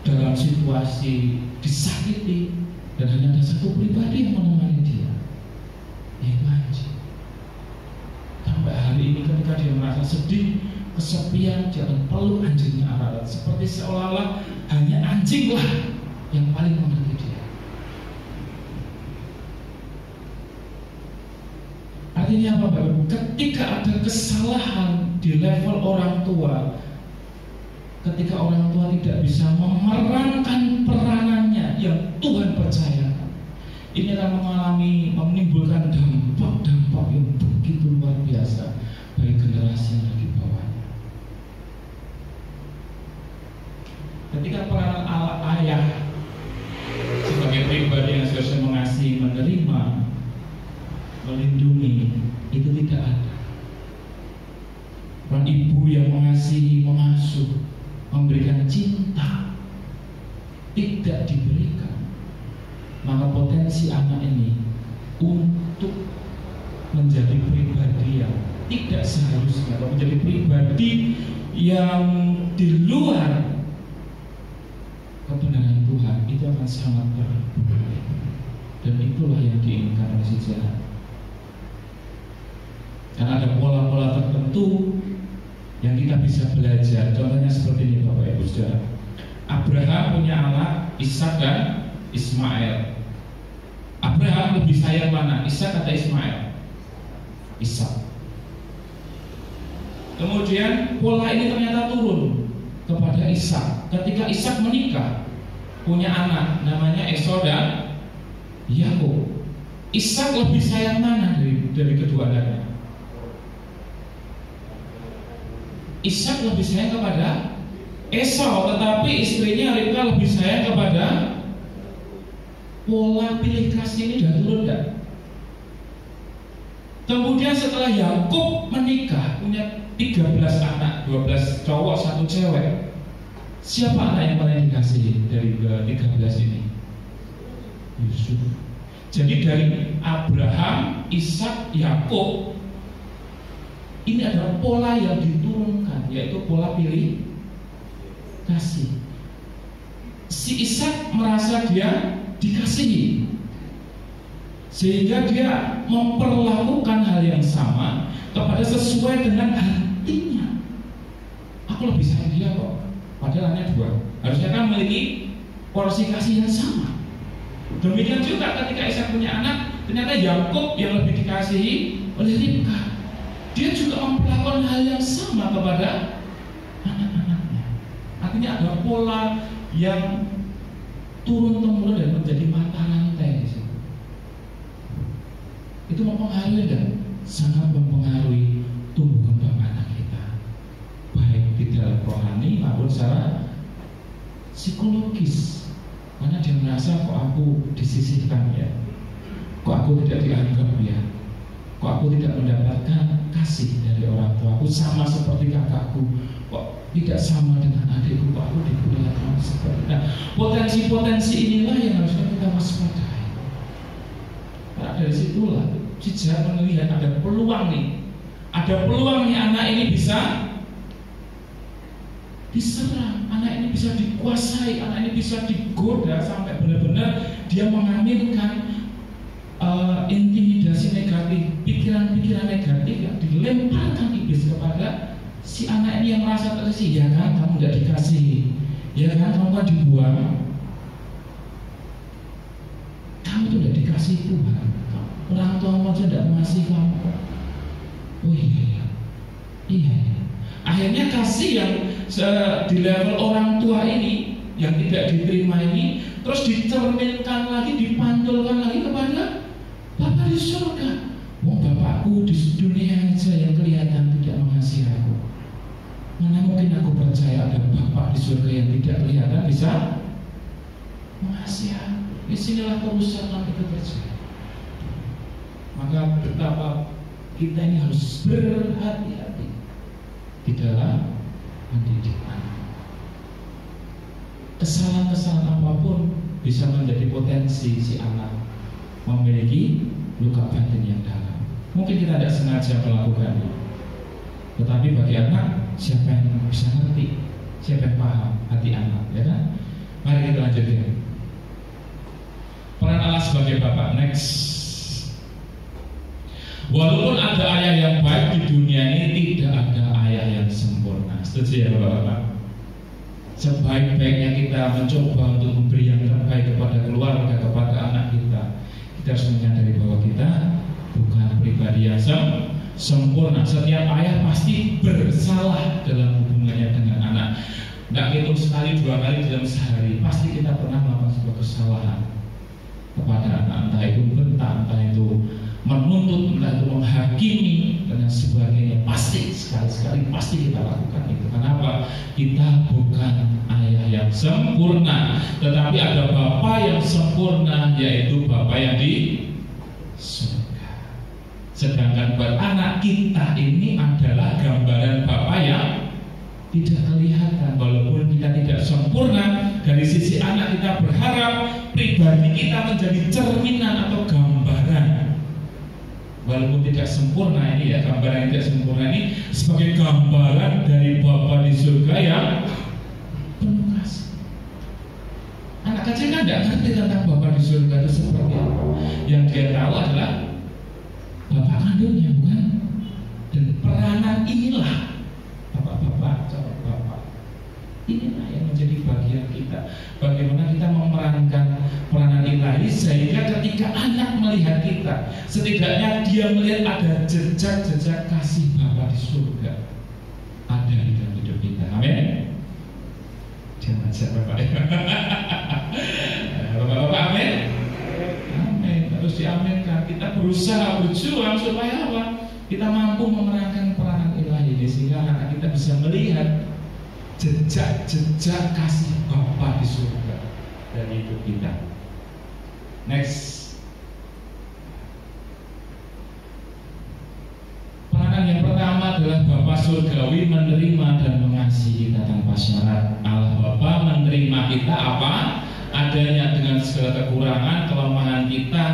Dalam situasi disakiti, dan hanya ada satu pribadi yang menemani dia, yaitu anjing. Sampai hari ini ketika dia merasa sedih, kesepian, dia akan peluk anjingnya erat, seperti seolah-olah hanya anjinglah yang paling mengerti dia. Artinya apa Bapak? Ketika ada kesalahan di level orang tua, ketika orang tua tidak bisa memerankan peranannya yang Tuhan percayakan, ini akan menimbulkan dampak-dampak yang begitu luar biasa bagi generasi yang di bawahnya. Ketika peranan ayah sebagai pribadi yang seharusnya mengasihi, menerima, melindungi, itu tidak ada. Peran ibu yang mengasihi, mengasuh, memberikan cinta, tidak diberikan. maka potensi anak ini untuk menjadi pribadi yang tidak seharusnya atau menjadi pribadi yang di luar kebenaran Tuhan itu akan sangat terbuka, dan itulah yang diinginkan oleh si jahat. Karena ada pola-pola tertentu yang kita bisa belajar. Contohnya seperti ini Bapak Ibu Saudara. Abraham punya anak Ishak dan Ismail. Abraham lebih sayang mana, Ishak atau Ismail? Ishak. Kemudian pola ini ternyata turun kepada Ishak. Ketika Ishak menikah, punya anak namanya Esau dan Yakub. Ishak lebih sayang mana dari kedua anaknya? Ishak lebih sayang kepada Esau, tetapi istrinya Ribka lebih sayang kepada. Pola pilih kasih ini sudah turun enggak? Kemudian setelah Yakub menikah, punya 13 anak, 12 cowok, 1 cewek. Siapa anak yang paling dikasihi dari 13 ini? Yusuf. Jadi dari Abraham, Ishak, Yakub, ini adalah pola yang diturunkan, yaitu pola pilih kasih. Si Ishak merasa dia dikasihi, sehingga dia memperlakukan hal yang sama kepada sesuai dengan hatinya. Aku lebih sayang dia kok, padahal anaknya 2. Harusnya kan memiliki porsi kasih yang sama. Demikian juga ketika Ishak punya anak, ternyata Yakub yang lebih dikasihi oleh Ribka. Dia juga memperlakukan hal yang sama kepada anak-anaknya. Artinya ada pola yang turun-temurun dan menjadi mata rantai di situ. Itu mempengaruhi dan sangat mempengaruhi tumbuh kembang anak kita, baik di dalam rohani maupun secara psikologis. Karena dia merasa kok aku disisihkan ya, kok aku tidak dianggap ya, kok aku tidak mendapatkan kasih dari orang tua aku, sama seperti kakakku, kok tidak sama dengan adikku, kok aku diperlakukan seperti. Nah, potensi-potensi inilah yang harusnya kita waspadai. Nah, dari situlah si jahat melihat ada peluang nih, anak ini bisa diserang, anak ini bisa dikuasai, anak ini bisa digoda sampai benar-benar dia mengaminkan intimidasi negatif, pikiran-pikiran negatif yang dilemparkan iblis kepada si anak ini yang merasa tersisih. Ya kan, kamu tidak dikasihi, ya kan, kamu kan dibuang, kamu tuh tidak dikasih Tuhan, orang tua saja tidak mengasihi kamu. Oh iya. Akhirnya kasih yang di level orang tua ini yang tidak diterima ini terus dicerminkan lagi, dipantulkan lagi kepada Bapa di surga. Bapakku di dunia aja yang kelihatan tidak mengasihi aku. Mana mungkin aku percaya ada Bapak di surga yang tidak kelihatan bisa mengasihi aku. Disinilah kerusakan itu terjadi. Maka betapa kita ini harus berhati-hati di dalam mendidik anak. Kesalahan-kesalahan apapun bisa menjadi potensi si anak memiliki luka batin yang dalam. Mungkin kita tidak sengaja melakukannya, tetapi bagi anak, siapa yang bisa ngerti, siapa yang paham hati anak, ya kan? Mari kita lanjutkan. Peran Allah sebagai Bapak. Next. Walaupun ada ayah yang baik di dunia ini, tidak ada ayah yang sempurna. Setuju ya Bapak-Bapak? Sebaik-baiknya kita mencoba untuk memberi yang terbaik kepada keluarga, kepada anak kita, kita harus menyadari bahwa kita bukan pribadi yang sempurna. Setiap ayah pasti bersalah dalam hubungannya dengan anak. Tidak hitung sekali, 2 kali dalam sehari, pasti kita pernah melakukan sebuah kesalahan kepada anak, entah itu bentak, entah itu menuntut, entah itu menghakimi dan sebagainya. Pasti sekali-sekali pasti kita lakukan itu. Kenapa? Kita bukan ayah yang sempurna, tetapi ada Bapa yang sempurna, yaitu Bapa yang di surga. Sedangkan buat anak kita ini adalah gambaran Bapa yang tidak kelihatan. Walaupun kita tidak sempurna dari sisi anak, anak kita berharap pribadi kita menjadi cerminan atau gambaran. Walaupun tidak sempurna ini ya, gambaran yang tidak sempurna ini sebagai gambaran dari Bapa di surga yang penuh kasih. Anak kecil kan tidak ngerti tentang Bapa di surga itu seperti apa. Yang dia tahu adalah Bapak kandungnya, bukan? Dan peranan inilah Bapak-bapak, calon Bapak, inilah yang menjadi bagian kita. Bagaimana kita memerankan peranan ilahi sehingga ketika anak melihat kita, setidaknya dia melihat ada jejak-jejak kasih Bapa di surga ada di dalam hidup kita. Amin. Jangan siapa Bapak ya. Bapak-bapak, amin. Amin. Harus diaminkan. Kita berusaha berjuang supaya apa? Kita mampu memerankan peranan ilahi ini sehingga anak kita bisa melihat jejak-jejak kasih Bapa di surga dari hidup kita. Next. Peranan yang pertama adalah Bapa surgawi menerima dan mengasihi kita tanpa syarat. Allah Bapa menerima kita apa adanya dengan segala kekurangan, kelemahan kita,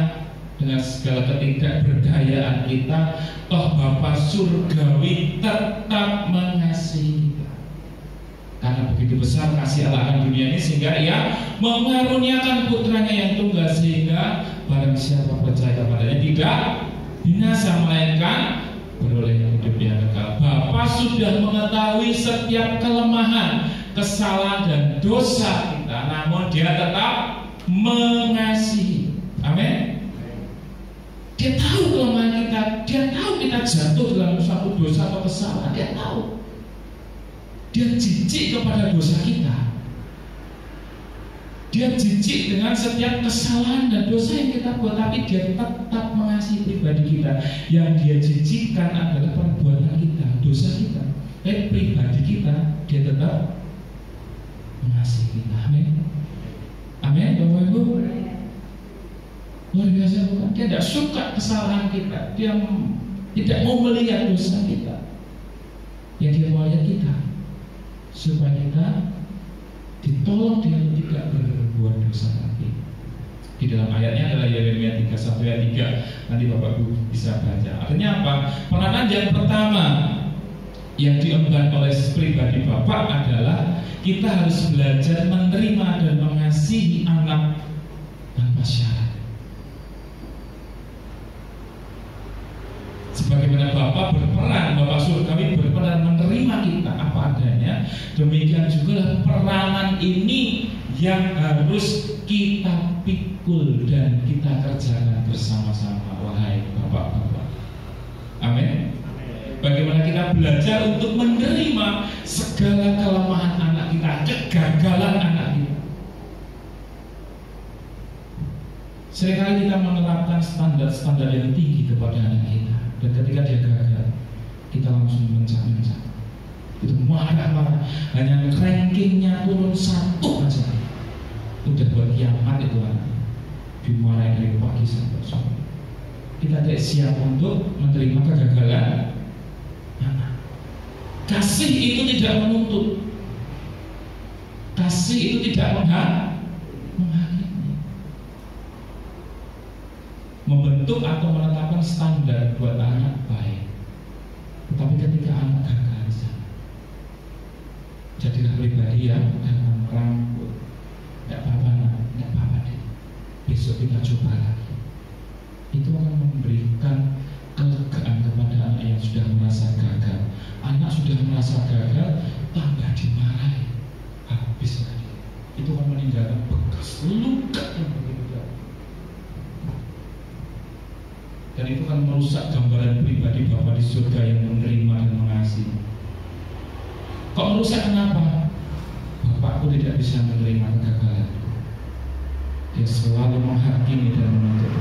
dengan segala ketidakberdayaan kita. Toh Bapa surgawi tetap mengasihi kita. Karena begitu besar kasih Allah akan dunia ini sehingga Ia mengaruniakan putranya yang tunggal sehingga barang siapa percaya kepadanya tidak binasa melainkan beroleh hidup yang kekal. Bapa sudah mengetahui setiap kelemahan, kesalahan dan dosa kita, namun Dia tetap mengasihi. Amin. Dia tahu kelemahan kita, Dia tahu kita jatuh dalam suatu dosa atau kesalahan, Dia tahu. Dia jijik kepada dosa kita. Dia jijik dengan setiap kesalahan dan dosa yang kita buat, tapi Dia tetap mengasihi pribadi kita. Yang Dia jijikkan adalah perbuatan kita, dosa kita. Pribadi kita, Dia tetap mengasihi kita. Amin. Amin, Bapak Ibu. Luar biasa bukan? Dia tidak suka kesalahan kita. Dia tidak mau melihat dosa kita. Yang Dia mau lihat kita supaya kita ditolong Dia tidak berbuat dosa lagi. Di dalam ayatnya adalah Yeremia 31 ayat 3. Nanti Bapak Ibu bisa baca. Artinya apa? Peranan yang pertama yang diemban oleh pribadi Bapak adalah kita harus belajar menerima dan mengasihi anak tanpa syarat. Sebagaimana Bapa berperan, Bapa surgawi berperan menerima kita apa adanya, demikian juga peranan ini yang harus kita pikul dan kita kerjakan bersama-sama, wahai Bapak-bapak. Amin. Bagaimana kita belajar untuk menerima segala kelemahan anak kita, kegagalan anak kita. Seringkali kita menerapkan standar-standar yang tinggi kepada anak kita. Dan ketika dia gagal, kita langsung mencak-mencak. Itu marah-marah. Hanya rankingnya turun 1 aja, udah buat kiamat itu anak. Dimarahin dari pagi sampai sore. Kita tidak siap untuk menerima kegagalan anak. Kasih itu tidak menuntut. Kasih itu tidak menghakimi. Membentuk atau menetapkan standar buat anak baik. Tetapi ketika anak gagal di sana, jadilah pribadi yang akan merangkul. Tidak apa-apa nak, tidak apa-apa deh. Besok kita coba lagi. Itu akan memberikan kelegaan kepada anak yang sudah merasa gagal. Anak sudah merasa gagal, tambah dimarahi, habis lagi. Itu akan meninggalkan bekas luka yang begitu dalam. Dan itu akan merusak gambaran pribadi Bapa di surga yang menerima dan mengasihi. Kok merusak kenapa? Bapakku tidak bisa menerima kegagalan. Dia selalu menghakimi dan menuntut.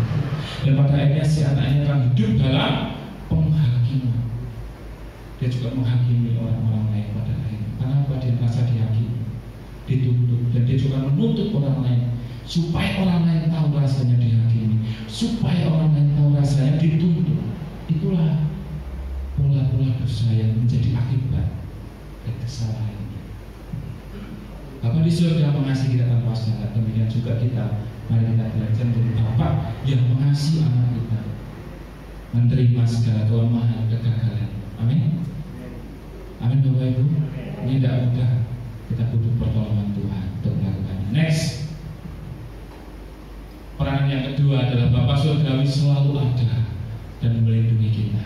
Dan pada akhirnya si anaknya akan hidup dalam penghakiman. Dia juga menghakimi orang-orang lain pada akhirnya. Kenapa? Dia merasa dihakimi, dituntut, dan dia juga menuntut orang lain supaya orang lain tahu rasanya dihakimi, supaya orang lain tahu rasanya dituntut. Itulah pola-pola dosa yang menjadi akibat dari kesalahan ini. Bapa di surga mengasihi kita tanpa syarat. juga kita. Mari kita belajar dari Bapak yang mengasihi anak kita, menerima segala kelemahan, kegagalan. Amin. Amin Bapak Ibu. Ini tidak mudah, kita butuh pertolongan Tuhan untuk melakukannya. Next, peran yang kedua adalah Bapa Surgawi selalu ada dan melindungi kita.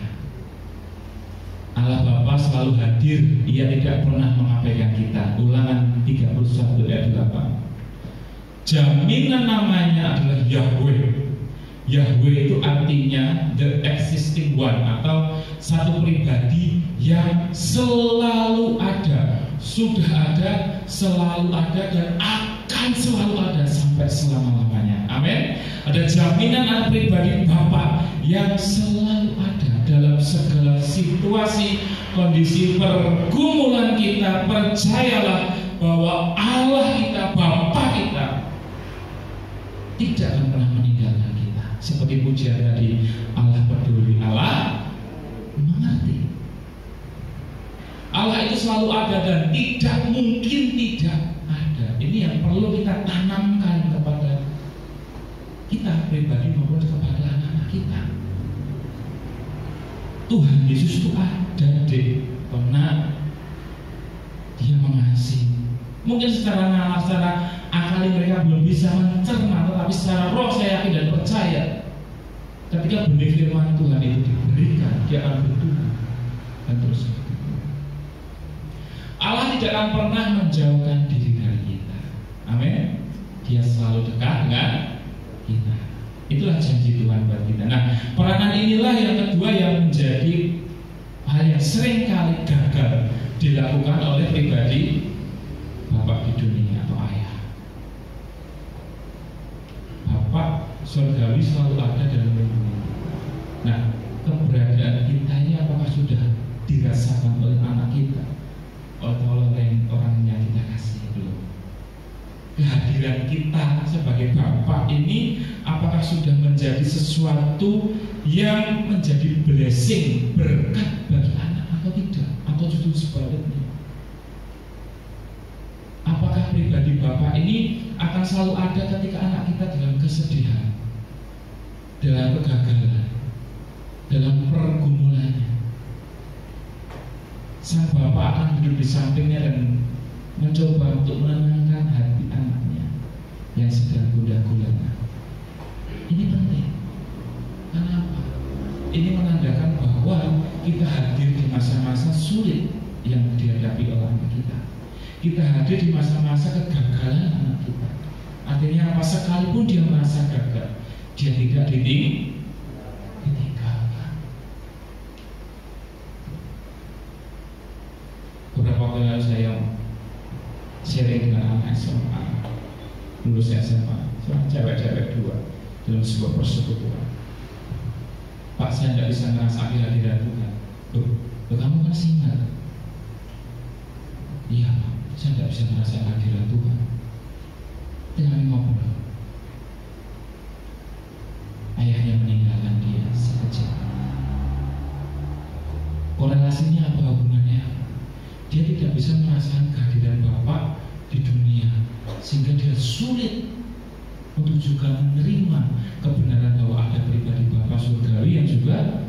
Allah Bapa selalu hadir, Ia tidak pernah mengabaikan kita. Ulangan 31 ayat 8. Jaminan namanya adalah Yahweh. Yahweh itu artinya the existing one, atau satu pribadi yang selalu ada, sudah ada, selalu ada, dan akan selalu ada sampai selama-lamanya. Amin. Ada jaminan pribadi Bapa yang selalu ada dalam segala situasi, kondisi, pergumulan kita. Percayalah bahwa Allah kita, Bapa kita, tidak akan pernah meninggalkan kita. Seperti pujian tadi, Allah peduli, Allah mengerti. Allah itu selalu ada dan tidak mungkin tidak ada. Ini yang perlu kita tanamkan kepada kita pribadi maupun kepada anak-anak kita. Tuhan Yesus itu ada, dek, karena Dia mengasihi. Mungkin secara nalar, secara akal mereka belum bisa mencerna, tetapi secara roh saya yakin dan percaya, ketika benih firman Tuhan itu diberikan, dia akan bertumbuh dan terus bertumbuh. Allah tidak akan pernah menjauhkan diri dari kita. Amin. Dia selalu dekat dengan kita. Itulah janji Tuhan buat kita. Nah, peranan inilah yang kedua yang menjadi hal yang sering kali gagal dilakukan oleh pribadi Bapak di dunia atau ayah. Bapak surgawi selalu ada dalam melindungi. Nah, keberadaan kita ini apakah sudah dirasakan oleh anak kita, oleh orang yang kita kasih? Belum. Kehadiran kita sebagai Bapak ini apakah sudah menjadi sesuatu yang menjadi blessing, berkat bagi anak atau tidak? Atau justru sebaliknya? Apakah pribadi Bapak ini akan selalu ada ketika anak kita dalam kesedihan, dalam kegagalan, dalam pergumulannya? Sang Bapak akan duduk di sampingnya dan mencoba untuk menenangkan hati anaknya yang sedang gundah gulana. Ini penting. Kenapa? Ini menandakan bahwa kita hadir di masa-masa sulit yang dihadapi oleh anak kita. Kita hadir di masa-masa kegagalan anak kita. Artinya apa? Sekalipun dia merasa gagal, dia tidak ditinggalkan. Beberapa waktu lalu saya sharing dengan anak SMA, lulus SMA, seorang cewek-cewek dua dalam sebuah persekutuan. Pak, saya tidak bisa merasakan hadirat Tuhan. Loh, kamu kan single? Iya, Pak, saya tidak bisa merasakan hadirat Tuhan. Dengan ngobrol, ayahnya meninggalkan dia sekejap. Korelasinya apa, hubungannya? Dia tidak bisa merasakan kehadiran Bapak di dunia, sehingga dia sulit untuk juga menerima kebenaran bahwa ada pribadi Bapak surgawi yang juga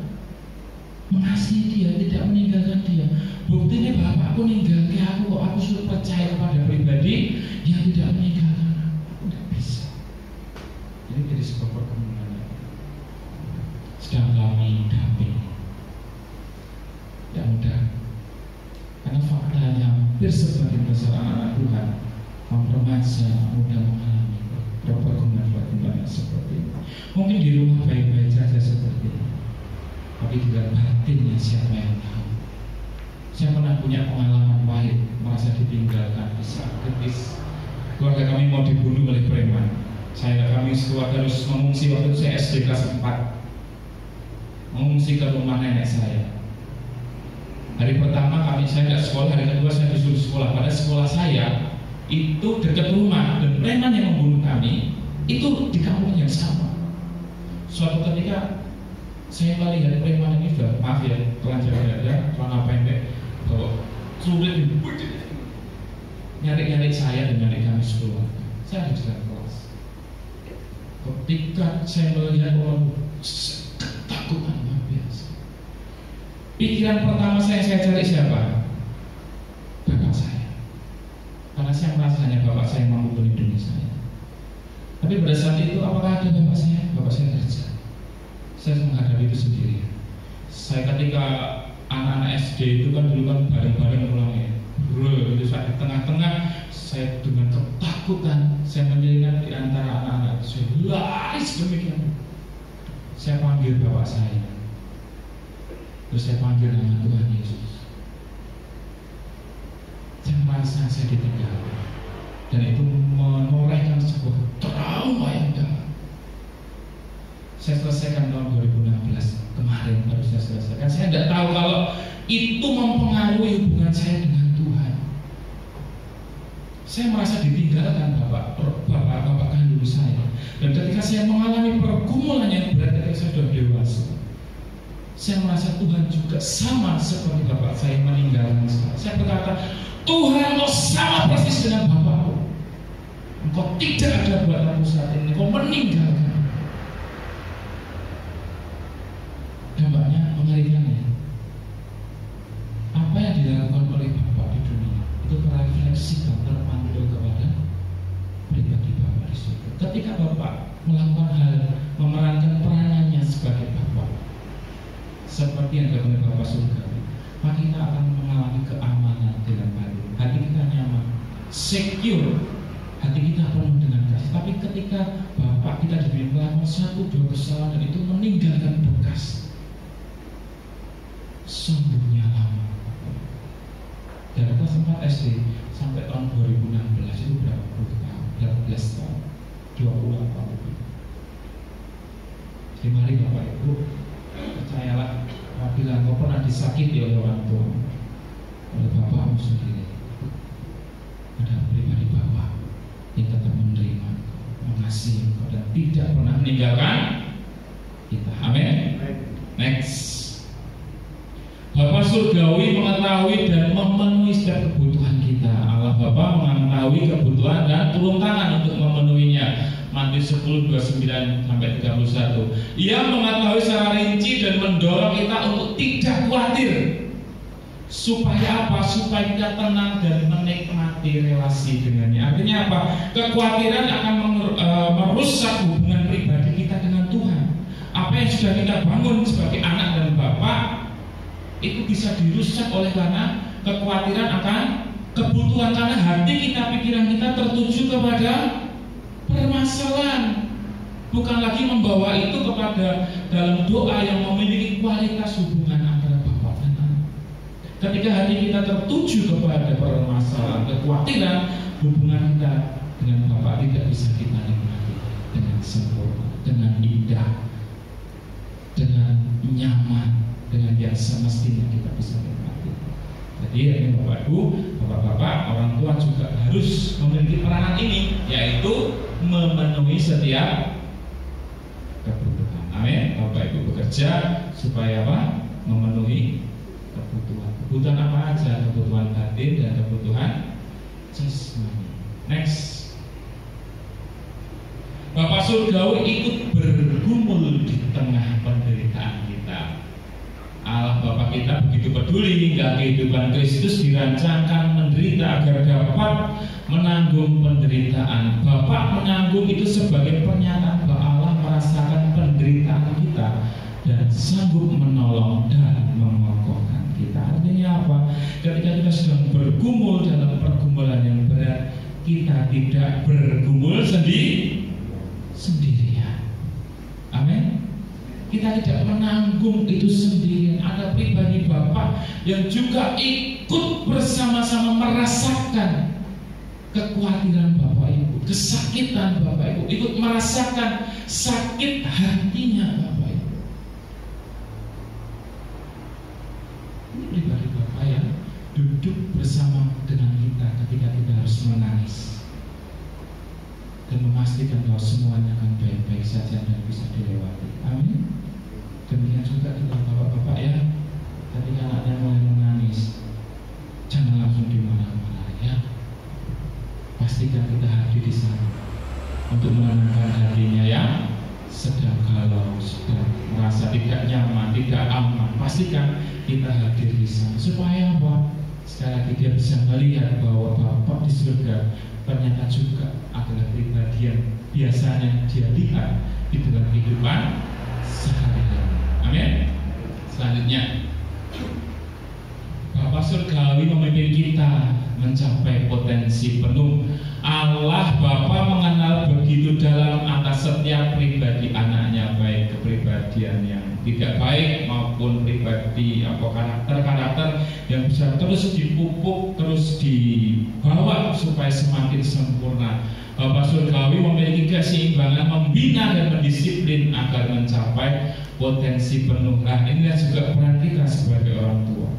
mengasihi dia, tidak meninggalkan dia. Buktinya Bapakku ninggalkan aku kok, aku sudah percaya kepada pribadi yang tidak meninggalkan aku tidak bisa. Ini jadi sebuah pergumulan yang sedang kami dampingi. Tidak mudah, karena faktanya hampir sebagian besar anak-anak Tuhan remaja mudah mengalami pergumulan seperti ini. Mungkin di rumah baik-baik saja seperti ini, tapi di dalam batinnya siapa yang tahu? Saya pernah punya pengalaman pahit, merasa ditinggalkan di saat kritis. Keluarga kami mau dibunuh oleh preman. Kami keluarga harus mengungsi. Waktu itu saya SD kelas 4, mengungsi ke rumah nenek saya. Hari pertama saya tidak sekolah, hari kedua saya disuruh sekolah. Pada sekolah saya itu dekat rumah, dan preman yang membunuh kami itu di kampung yang sama. Suatu ketika saya melihat preman ini sudah, maaf ya, telanjang dada, celana pendek, bawa celurit, nyari-nyari saya dan nyari kami sekolah. Saya ada di dalam kelas. ketika saya melihat orang ketakutan luar biasa. Pikiran pertama saya cari siapa? Bapak saya. Karena saya merasa hanya bapak saya yang mampu melindungi saya. Tapi pada saat itu apakah ada bapak saya? Bapak saya kerja. Saya menghadapi itu sendiri. Saya ketika anak-anak SD itu kan dulu kan bareng-bareng pulangnya. Itu saat di tengah-tengah saya dengan ketakutan saya menyelinap di antara anak-anak. Saya lari sedemikian. Saya panggil bapak saya. Terus saya panggil nama Tuhan Yesus. Saya merasa saya ditinggal. Dan itu menorehkan sebuah trauma yang dalam. Saya selesaikan tahun 2016 kemarin baru saya selesaikan. Saya tidak tahu kalau itu mempengaruhi hubungan saya dengan Tuhan. Saya merasa ditinggalkan bapak kandung saya. Dan ketika saya mengalami pergumulan yang berat ketika saya sudah dewasa, saya merasa Tuhan juga sama seperti bapak saya meninggalkan saya. Saya berkata, Tuhan kau sama persis dengan bapakku. Engkau tidak ada buat aku saat ini. Engkau meninggalkan. Dampaknya mengerikan ya. Apa yang dilakukan oleh bapak di dunia itu terefleksi dan terpantul kepada pribadi bapak di situ. Ketika bapak melakukan hal memerankan peranannya sebagai bapak, seperti yang dilakukan bapak surga, maka kita akan mengalami keamanan dalam hati. Hati kita nyaman, secure. Hati kita penuh dengan kasih. Tapi ketika bapak kita diberi melakukan satu dua kesalahan dan itu meninggalkan bekas, sembuhnya lama. Dan kita sempat SD sampai tahun 2016 itu berapa puluh tahun? 18 tahun, 20 tahun lebih. Jadi mari Bapak Ibu, percayalah apabila engkau pernah disakiti oleh orang tua, oleh bapakmu sendiri, ada pribadi Bapak yang tetap menerima, mengasihi engkau dan tidak pernah meninggalkan kita. Amin. Next. Bapa surgawi mengetahui dan memenuhi setiap kebutuhan kita. Allah Bapa mengetahui kebutuhan dan turun tangan untuk memenuhinya. Matius 10:29-31. Ia mengetahui secara rinci dan mendorong kita untuk tidak khawatir. Supaya apa? Supaya kita tenang dan menikmati relasi dengannya. Artinya apa? Kekhawatiran akan merusak hubungan pribadi kita dengan Tuhan. Apa yang sudah kita bangun sebagai anak dan bapak itu bisa dirusak oleh karena kekhawatiran akan kebutuhan, karena hati kita, pikiran kita tertuju kepada permasalahan, bukan lagi membawa itu kepada dalam doa yang memiliki kualitas hubungan antara bapak dan anak. Ketika hati kita tertuju kepada permasalahan, kekhawatiran, hubungan kita dengan bapak tidak bisa kita nikmati dengan sempurna, dengan indah, dengan nyaman, dengan yang semestinya kita bisa nikmati. Jadi ini Bapak Ibu, Bapak-bapak, orang tua juga harus memiliki peranan ini, yaitu memenuhi setiap kebutuhan. Amin. Bapak Ibu bekerja supaya apa? Memenuhi kebutuhan. Kebutuhan apa aja? Kebutuhan batin dan kebutuhan jasmani. Next. Bapak surgawi ikut bergumul di tengah penderitaan kita. Allah Bapa kita begitu peduli hingga kehidupan Kristus dirancangkan menderita agar dapat menanggung penderitaan. Bapak menanggung itu sebagai pernyataan bahwa Allah merasakan penderitaan kita dan sanggup menolong dan mengokohkan kita. Artinya apa? Ketika kita sedang bergumul dalam pergumulan yang berat, kita tidak bergumul sendirian. Amin. Kita tidak menanggung itu sendirian. Ada pribadi Bapak yang juga ikut bersama-sama merasakan kekhawatiran Bapak Ibu, kesakitan Bapak Ibu, ikut merasakan sakit hatinya Bapak Ibu. Ini pribadi Bapak yang duduk bersama dengan kita ketika kita harus menangis dan memastikan bahwa semuanya akan baik-baik saja dan bisa dilewati. Amin. Demikian juga dengan bapak-bapak ya, ketika anaknya mulai menangis, jangan langsung dimarah-marah ya. Pastikan kita hadir di sana untuk menenangkan hatinya ya. sedang galau, sedang merasa tidak nyaman, tidak aman, pastikan kita hadir di sana. Supaya apa? Sekali lagi dia bisa melihat bahwa Bapa di surga ternyata juga adalah pribadi yang biasanya dia lihat di dalam kehidupan sehari-hari. Amin. Selanjutnya, Bapa surgawi memimpin kita mencapai potensi penuh. Allah Bapa mengenal begitu dalam atas setiap pribadi anaknya, baik kepribadian yang tidak baik maupun pribadi atau karakter-karakter yang bisa terus dipupuk, terus dibawa supaya semakin sempurna. Bapa surgawi memiliki keseimbangan membina dan mendisiplin agar mencapai potensi penuh. Nah, inilah juga peran kita sebagai orang tua.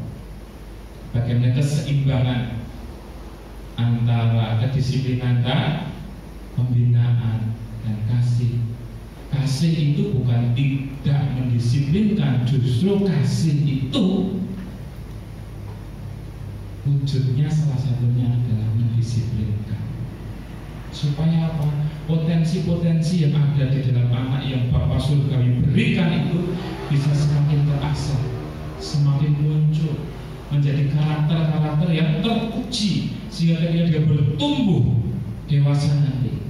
Bagaimana keseimbangan antara kedisiplinan dan pembinaan dan kasih. Kasih itu bukan tidak mendisiplinkan, justru kasih itu wujudnya salah satunya adalah mendisiplinkan. Supaya apa? Potensi-potensi yang ada di dalam anak yang Bapa surgawi berikan itu bisa semakin terasah, semakin muncul, menjadi karakter-karakter yang teruji, sehingga ketika dia bertumbuh dewasa nanti,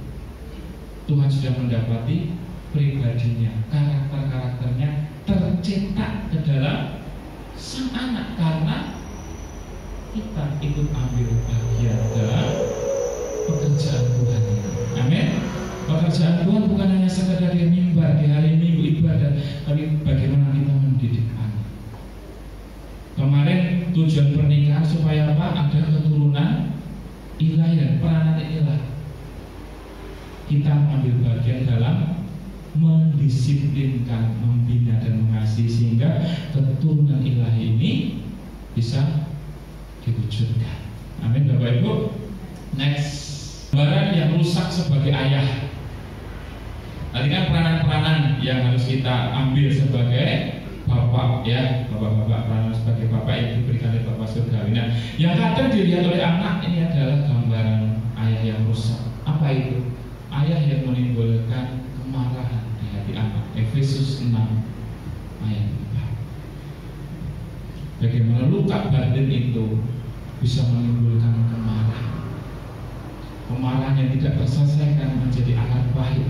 Tuhan sudah mendapati pribadinya, karakter-karakternya tercetak ke dalam sang anak karena kita ikut ambil bagian dalam pekerjaan Tuhan ini. Amin. Pekerjaan Tuhan bukan hanya sekedar di mimbar di hari Minggu ibadah, tapi bagaimana kita mendidik anak. Kemarin tujuan pernikahan supaya apa? Ada keturunan ilahi dan peranan ilahi. Kita mengambil bagian dalam mendisiplinkan, membina dan mengasihi sehingga keturunan ilahi ini bisa diwujudkan. Amin Bapak Ibu. Next, gambaran yang rusak sebagai ayah. Tadi kan peranan-peranan yang harus kita ambil sebagai bapak, ya, bapak-bapak, peranan sebagai bapak yang diberikan oleh Bapa surgawi. Nah, yang kadang dilihat oleh anak ini adalah gambaran ayah yang rusak. Apa itu? Ayah yang menimbulkan kemarahan di hati anak. Efesus 6 ayat 4. Bagaimana luka batin itu bisa menimbulkan kemarahan. Kemarahan yang tidak terselesaikan menjadi akar pahit.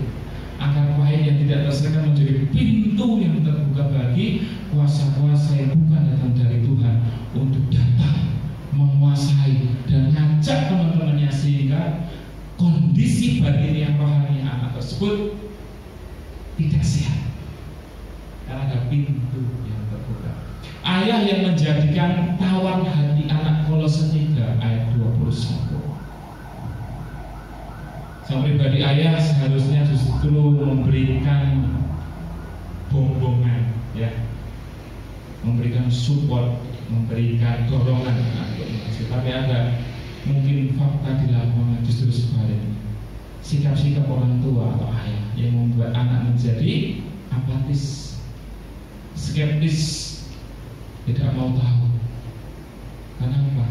Akar pahit yang tidak terselesaikan menjadi pintu yang terbuka bagi kuasa-kuasa yang bukan datang dari Tuhan untuk datang menguasai dan ngajak teman-temannya sehingga kondisi batin yang rohani anak tersebut tidak sehat karena ada pintu yang terbuka. Ayah yang menjadikan tawar hati anak, Kolose 3 ayat 21. Sang pribadi ayah seharusnya justru memberikan bombongan, ya, memberikan support, memberikan dorongan. Tapi ada mungkin fakta di lapangan justru sebaliknya. Sikap-sikap orang tua atau ayah yang membuat anak menjadi apatis, skeptis, tidak mau tahu. Kenapa?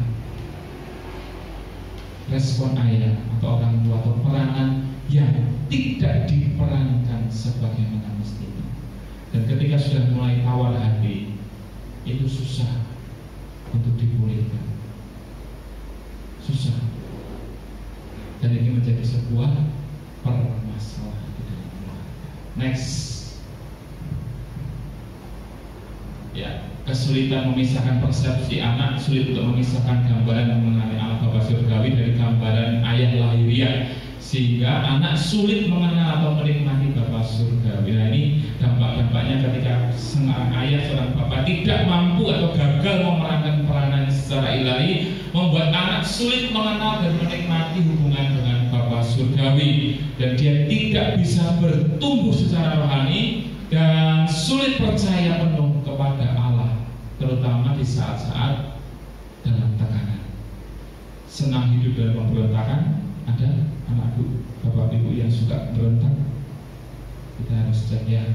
Respon ayah atau orang tua atau peranan yang tidak diperankan sebagaimana mestinya. Dan ketika sudah mulai tawar hati, itu susah untuk dipulihkan. Susah. Dan ini menjadi sebuah permasalahan di dalam keluarga. Next. Ya, kesulitan memisahkan persepsi anak, sulit untuk memisahkan gambaran mengenai Allah Bapa surgawi dari gambaran ayah lahiriah, sehingga anak sulit mengenal atau menikmati Bapa surgawi. Nah, ini dampak-dampaknya ketika seorang ayah, seorang bapak tidak mampu atau gagal memerankan peranan secara ilahi, membuat anak sulit mengenal dan menikmati hubungan dengan Bapa surgawi, dan dia tidak bisa bertumbuh secara rohani dan sulit percaya penuh kepada Allah, terutama di saat-saat dalam tekanan. Senang hidup dalam pemberontakan. Ada anakku, bapak ibu yang suka berontak, kita harus cek, ya.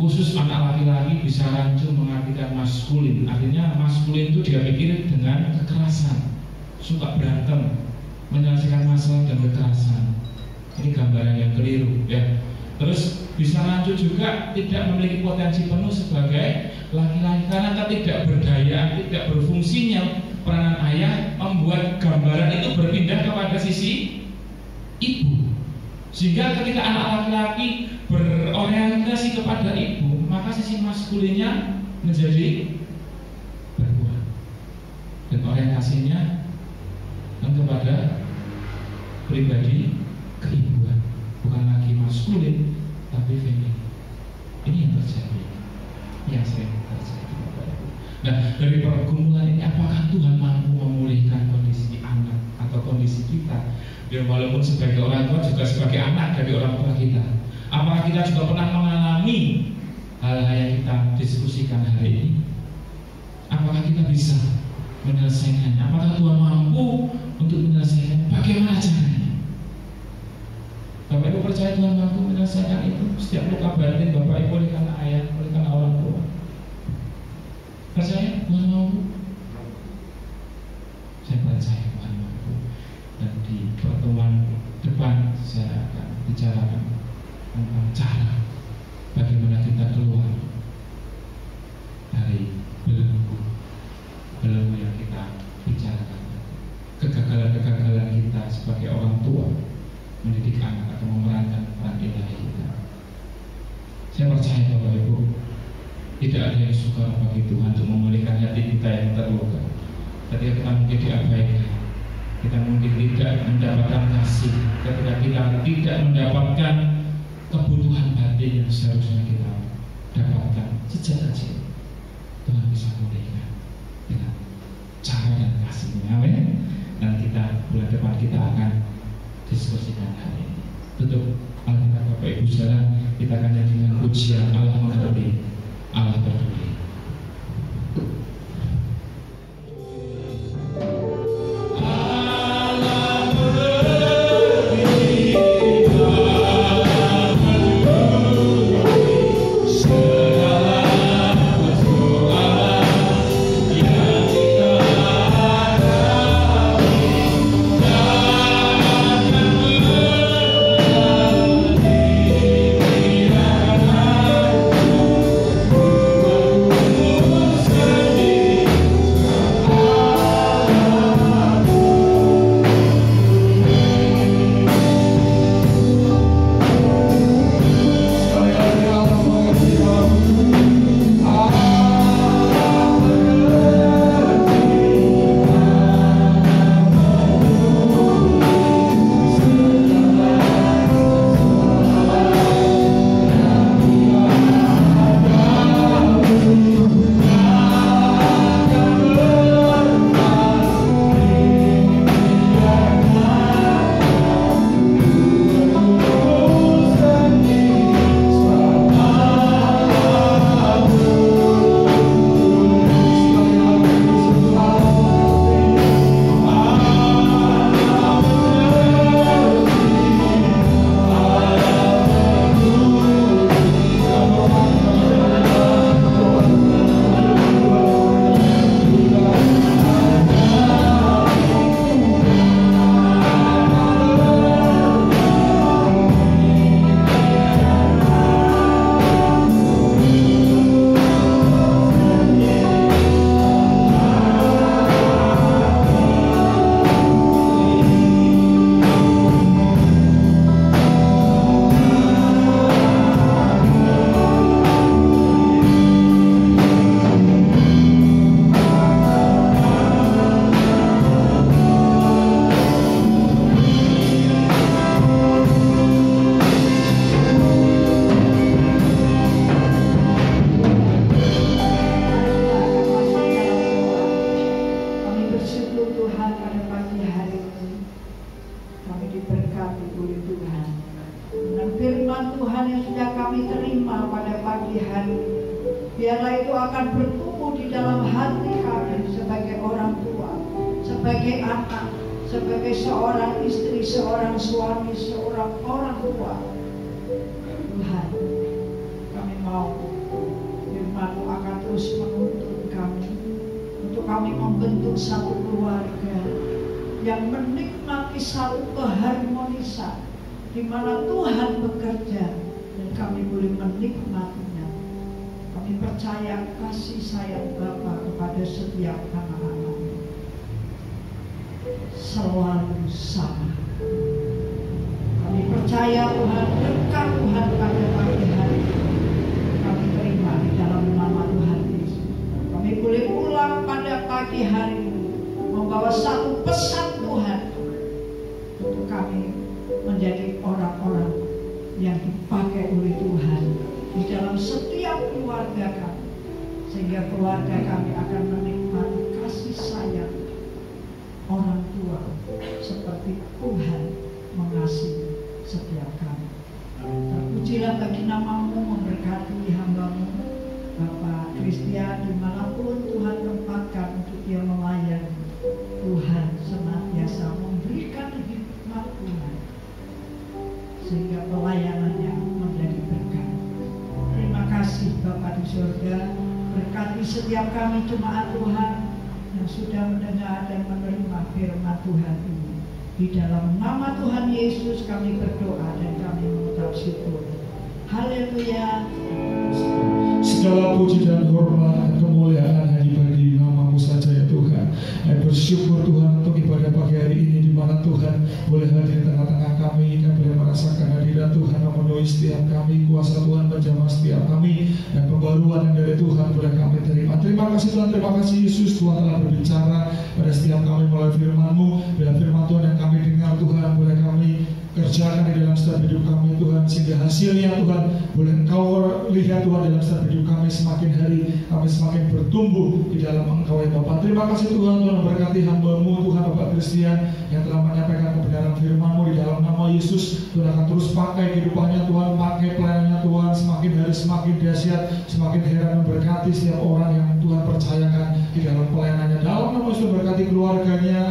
Khusus anak laki-laki bisa rancu mengartikan maskulin. Artinya maskulin itu dia pikir dengan kekerasan, suka berantem, menyelesaikan masalah dan kekerasan. Ini gambaran yang keliru, ya. Terus bisa lanjut juga tidak memiliki potensi penuh sebagai laki-laki karena ketidakberdayaan, tidak berfungsinya peranan ayah membuat gambaran itu berpindah kepada sisi ibu. Sehingga ketika anak laki-laki berorientasi kepada ibu, maka sisi maskulinnya menjadi berkurang dan orientasinya kepada pribadi keibuan, bukan lagi maskulin tapi feminin. Ini yang terjadi, yang sering terjadi. Nah, dari pergumulan ini apakah Tuhan mampu memulihkan kondisi anak atau kondisi kita? Dan walaupun sebagai orang tua juga sebagai anak dari orang tua kita, apakah kita juga pernah mengalami hal-hal yang kita diskusikan hari ini? Apakah kita bisa menyelesaikannya? Apakah Tuhan mampu untuk menyelesaikan? Bagaimana caranya? Bapak Ibu percaya Tuhan mampu menyelesaikan itu? Setiap luka batin Bapak Ibu oleh karena ayah, oleh karena orang tua, percaya Tuhan mampu? Saya percaya Tuhan mampu. Dan di pertemuan depan saya akan bicarakan tentang cara bagaimana kita keluar dari belenggu yang kita bicarakan, kegagalan-kegagalan kita sebagai orang tua mendidik anak atau memerankan peran ilahi kita. Saya percaya Bapak Ibu, tidak ada yang sukar bagi Tuhan untuk memulihkan hati kita yang terluka. Ketika kita mungkin diabaikan, kita mungkin tidak mendapatkan kasih, ketika kita tidak mendapatkan kebutuhan batin yang seharusnya kita dapatkan sejak kecil, Tuhan bisa memulihkan dengan cara dan kasih-Nya. Amin. Dan kita bulan depan kita akan diskusikan hari ini. Tutup Alkitab Bapak Ibu saudara, kita akan nyanyikan pujian Allah mengerti, Allah peduli. biarlah itu akan bertumbuh di dalam hati kami sebagai orang tua, sebagai anak, sebagai seorang istri, seorang suami, seorang orang tua. Tuhan, kami mau firman-Mu akan terus menuntun kami untuk kami membentuk satu keluarga yang menikmati satu keharmonisan di mana Tuhan bekerja dan kami boleh menikmatinya. Kami percaya kasih sayang Bapa kepada setiap anak-anak selalu sama. Kami percaya Tuhan, berkat Tuhan pada pagi hari kami terima di dalam nama Tuhan Yesus. Kami boleh pulang pada pagi hari ini membawa satu pesan Tuhan untuk kami menjadi orang-orang yang dipakai oleh Tuhan di dalam setiap keluarga kami, sehingga keluarga kami akan menikmati kasih sayang orang tua seperti Tuhan mengasihi setiap kami. Terpujilah bagi namamu, memberkati hambamu Bapak Christian dimanapun Tuhan tempatkan untuk dia melayani. Tuhan senantiasa memberikan hikmat Tuhan sehingga pelayanannya menjadi berkat. Terima kasih Bapak di surga, berkati setiap kami jemaat Tuhan yang sudah mendengar dan menerima firman Tuhan ini. Di dalam nama Tuhan Yesus kami berdoa dan kami mengucap syukur. Haleluya. Segala puji dan hormat dan kemuliaan hanya bagi nama-Mu saja ya Tuhan. Kami bersyukur Tuhan untuk ibadah pagi hari ini, di mana Tuhan boleh hadir di tengah-tengah kami. Kami boleh merasakan hadirat Tuhan memenuhi setiap kami, kuasa Tuhan menjamah setiap kami, dan pembaruan yang dari Tuhan boleh kami terima. Terima kasih Tuhan, terima kasih Yesus. Tuhan telah berbicara pada setiap kami melalui firman-Mu. Bila firman Tuhan yang kami dengar Tuhan boleh kami kerjakan di dalam setiap hidup kami Tuhan, sehingga hasilnya Tuhan boleh Engkau lihat Tuhan dalam setiap hidup kami. Semakin hari kami semakin bertumbuh di dalam Engkau ya Bapak. Terima kasih Tuhan, Tuhan berkati hamba-Mu Tuhan Bapak Christian yang telah menyampaikan kebenaran firman-Mu di dalam nama Yesus. Tuhan akan terus pakai kehidupannya Tuhan, pakai pelayanannya Tuhan, semakin hari semakin dahsyat, semakin heran memberkati setiap orang yang Tuhan percayakan di dalam pelayanannya. Dalam nama Yesus berkati keluarganya,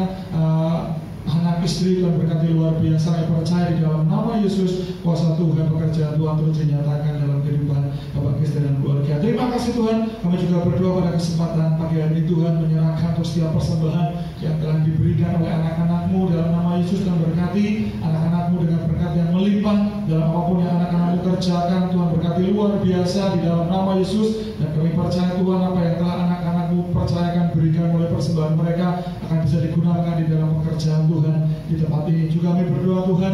anak istri Tuhan berkati luar biasa. Saya percaya di dalam nama Yesus kuasa Tuhan, pekerjaan Tuhan terus dinyatakan dalam kehidupan Bapak Kristen dan keluarga. Terima kasih Tuhan. Kami juga berdoa pada kesempatan pagi hari ini Tuhan menyerahkan untuk setiap persembahan yang telah diberikan oleh anak-anak-Mu dalam nama Yesus. Tuhan berkati anak-anak-Mu dengan berkat yang melimpah dalam apapun yang anak-anak-Mu kerjakan. Tuhan berkati luar biasa di dalam nama Yesus, dan kami percaya Tuhan apa yang telah anak-anak-Mu percayakan berikan oleh persembahan mereka akan bisa digunakan di dalam pekerjaan Tuhan di tempat ini. Juga kami berdoa Tuhan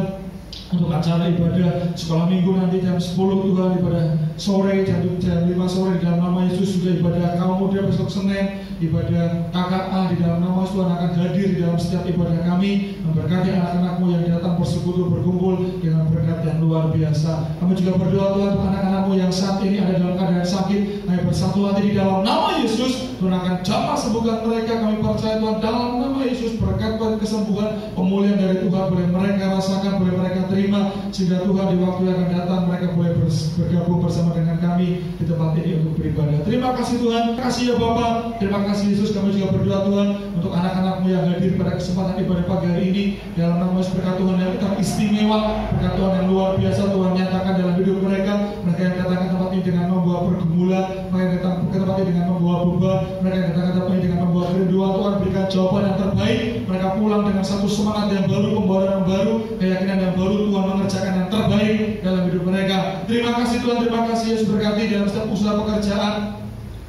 untuk acara ibadah sekolah minggu nanti jam 10 Tuhan, ibadah sore jam 5 sore di dalam nama Yesus. Juga ibadah kaum muda besok Senin, ibadah KKA di dalam nama Yesus. Tuhan akan hadir di dalam setiap ibadah kami, memberkati anak-anak-Mu yang datang bersekutu berkumpul dengan berkat yang luar biasa. Kami juga berdoa Tuhan untuk anak-anak-Mu yang saat ini ada dalam keadaan sakit, kami bersatu hati di dalam nama Yesus. Tuhan akan jamah sembuhkan mereka. Kami percaya Tuhan dalam nama Yesus berkat kesembuhan, pemulihan dari Tuhan boleh mereka rasakan, boleh mereka terima, sehingga Tuhan di waktu yang akan datang mereka boleh bergabung bersama dengan kami di tempat ini untuk beribadah. Terima kasih Tuhan, terima kasih ya Bapa, terima kasih Yesus. Kami juga berdoa Tuhan untuk anak-anak-Mu yang hadir pada kesempatan ibadah pagi hari ini dalam nama Yesus. Berkat Tuhan yang istimewa, berkat Tuhan yang luar biasa Tuhan nyatakan dalam hidup mereka. Mereka yang datang ke tempat ini dengan membawa pergumulan, mereka yang datang ke tempat ini dengan membawa beban, mereka yang datang ke tempat ini dengan membawa kerinduan. Tuhan berikan jawaban yang terbaik. Mereka pulang dengan satu semangat yang baru, pembawaan yang baru, keyakinan yang baru. Tuhan mengerjakan yang terbaik dalam hidup mereka. Terima kasih Tuhan, terima kasih Yesus. Berkati dalam setiap usaha pekerjaan,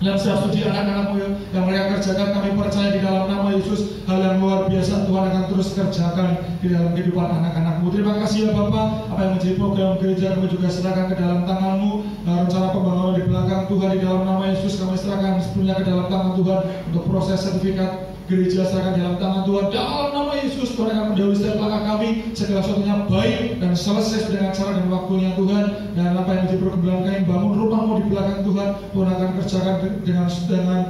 dalam setiap studi anak-anak-Mu yang mereka kerjakan. Kami percaya di dalam nama Yesus hal yang luar biasa Tuhan akan terus kerjakan di dalam kehidupan anak-anak-Mu. Terima kasih ya Bapak. Apa yang menjadi program gereja kami juga serahkan ke dalam tangan-Mu. Rencana pembangunan di belakang Tuhan di dalam nama Yesus kami serahkan sepenuhnya ke dalam tangan Tuhan. Untuk proses sertifikat gereja serahkan dalam tangan Tuhan. Dalam nama Yesus Tuhan akan mendahului setiap langkah kami, segala sesuatunya baik dan selesai dengan cara dan waktunya Tuhan. Dan apa yang menjadi pergumulan kami, bangun rumah-Mu di belakang Tuhan, Tuhan akan kerjakan dengan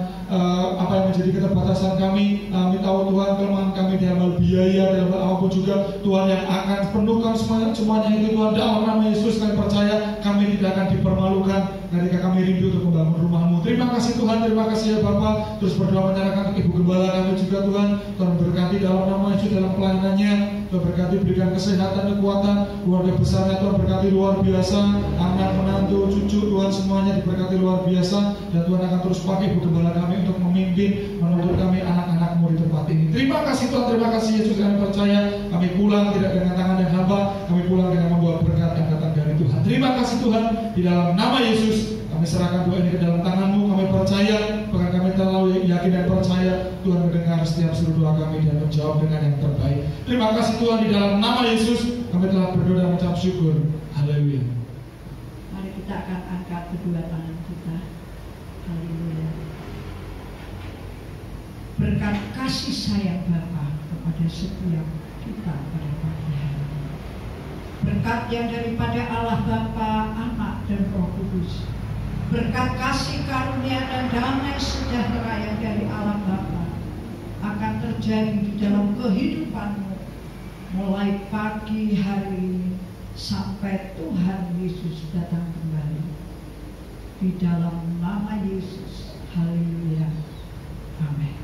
apa yang menjadi keterbatasan kami. Kami tahu Tuhan kelemahan kami dalam hal biaya, dalam hal apapun juga Tuhan yang akan penuhkan semuanya itu Tuhan. Dalam nama Yesus kami percaya kami tidak akan dipermalukan ketika kami rindu untuk membangun rumah-Mu. Terima kasih Tuhan, terima kasih ya Bapak. Terus berdoa menyerahkan untuk Ibu Gembala kami juga Tuhan. Tuhan berkati dalam nama Yesus dalam pelayanannya. Tuhan berkati berikan kesehatan, kekuatan, keluarga besarnya Tuhan berkati luar biasa. Anak, menantu, cucu Tuhan semuanya diberkati luar biasa. Dan Tuhan akan terus pakai Ibu Gembala kami untuk memimpin, menuntut kami anak-anak-Mu di tempat ini. Terima kasih Tuhan, terima kasih Yesus. Kami percaya kami pulang tidak dengan tangan yang hampa, kami pulang dengan membawa berkat yang datang dari Tuhan. terima kasih Tuhan, di dalam nama Yesus kami serahkan doa ini ke dalam tangan-Mu. Kami percaya, bahkan kami terlalu yakin dan percaya Tuhan mendengar setiap seluruh doa kami dan menjawab dengan yang terbaik. Terima kasih Tuhan, di dalam nama Yesus kami telah berdoa dan mengucap syukur. Haleluya. Mari kita akan angkat kedua tangan kita. Haleluya. Berkat kasih sayang Bapa kepada setiap kita pada pagi hari ini. Berkat yang daripada Allah Bapa, Anak dan Roh Kudus. Berkat kasih karunia dan damai sejahtera yang dari Allah Bapa akan terjadi di dalam kehidupanmu mulai pagi hari ini sampai Tuhan Yesus datang kembali. Di dalam nama Yesus. Haleluya. Amin.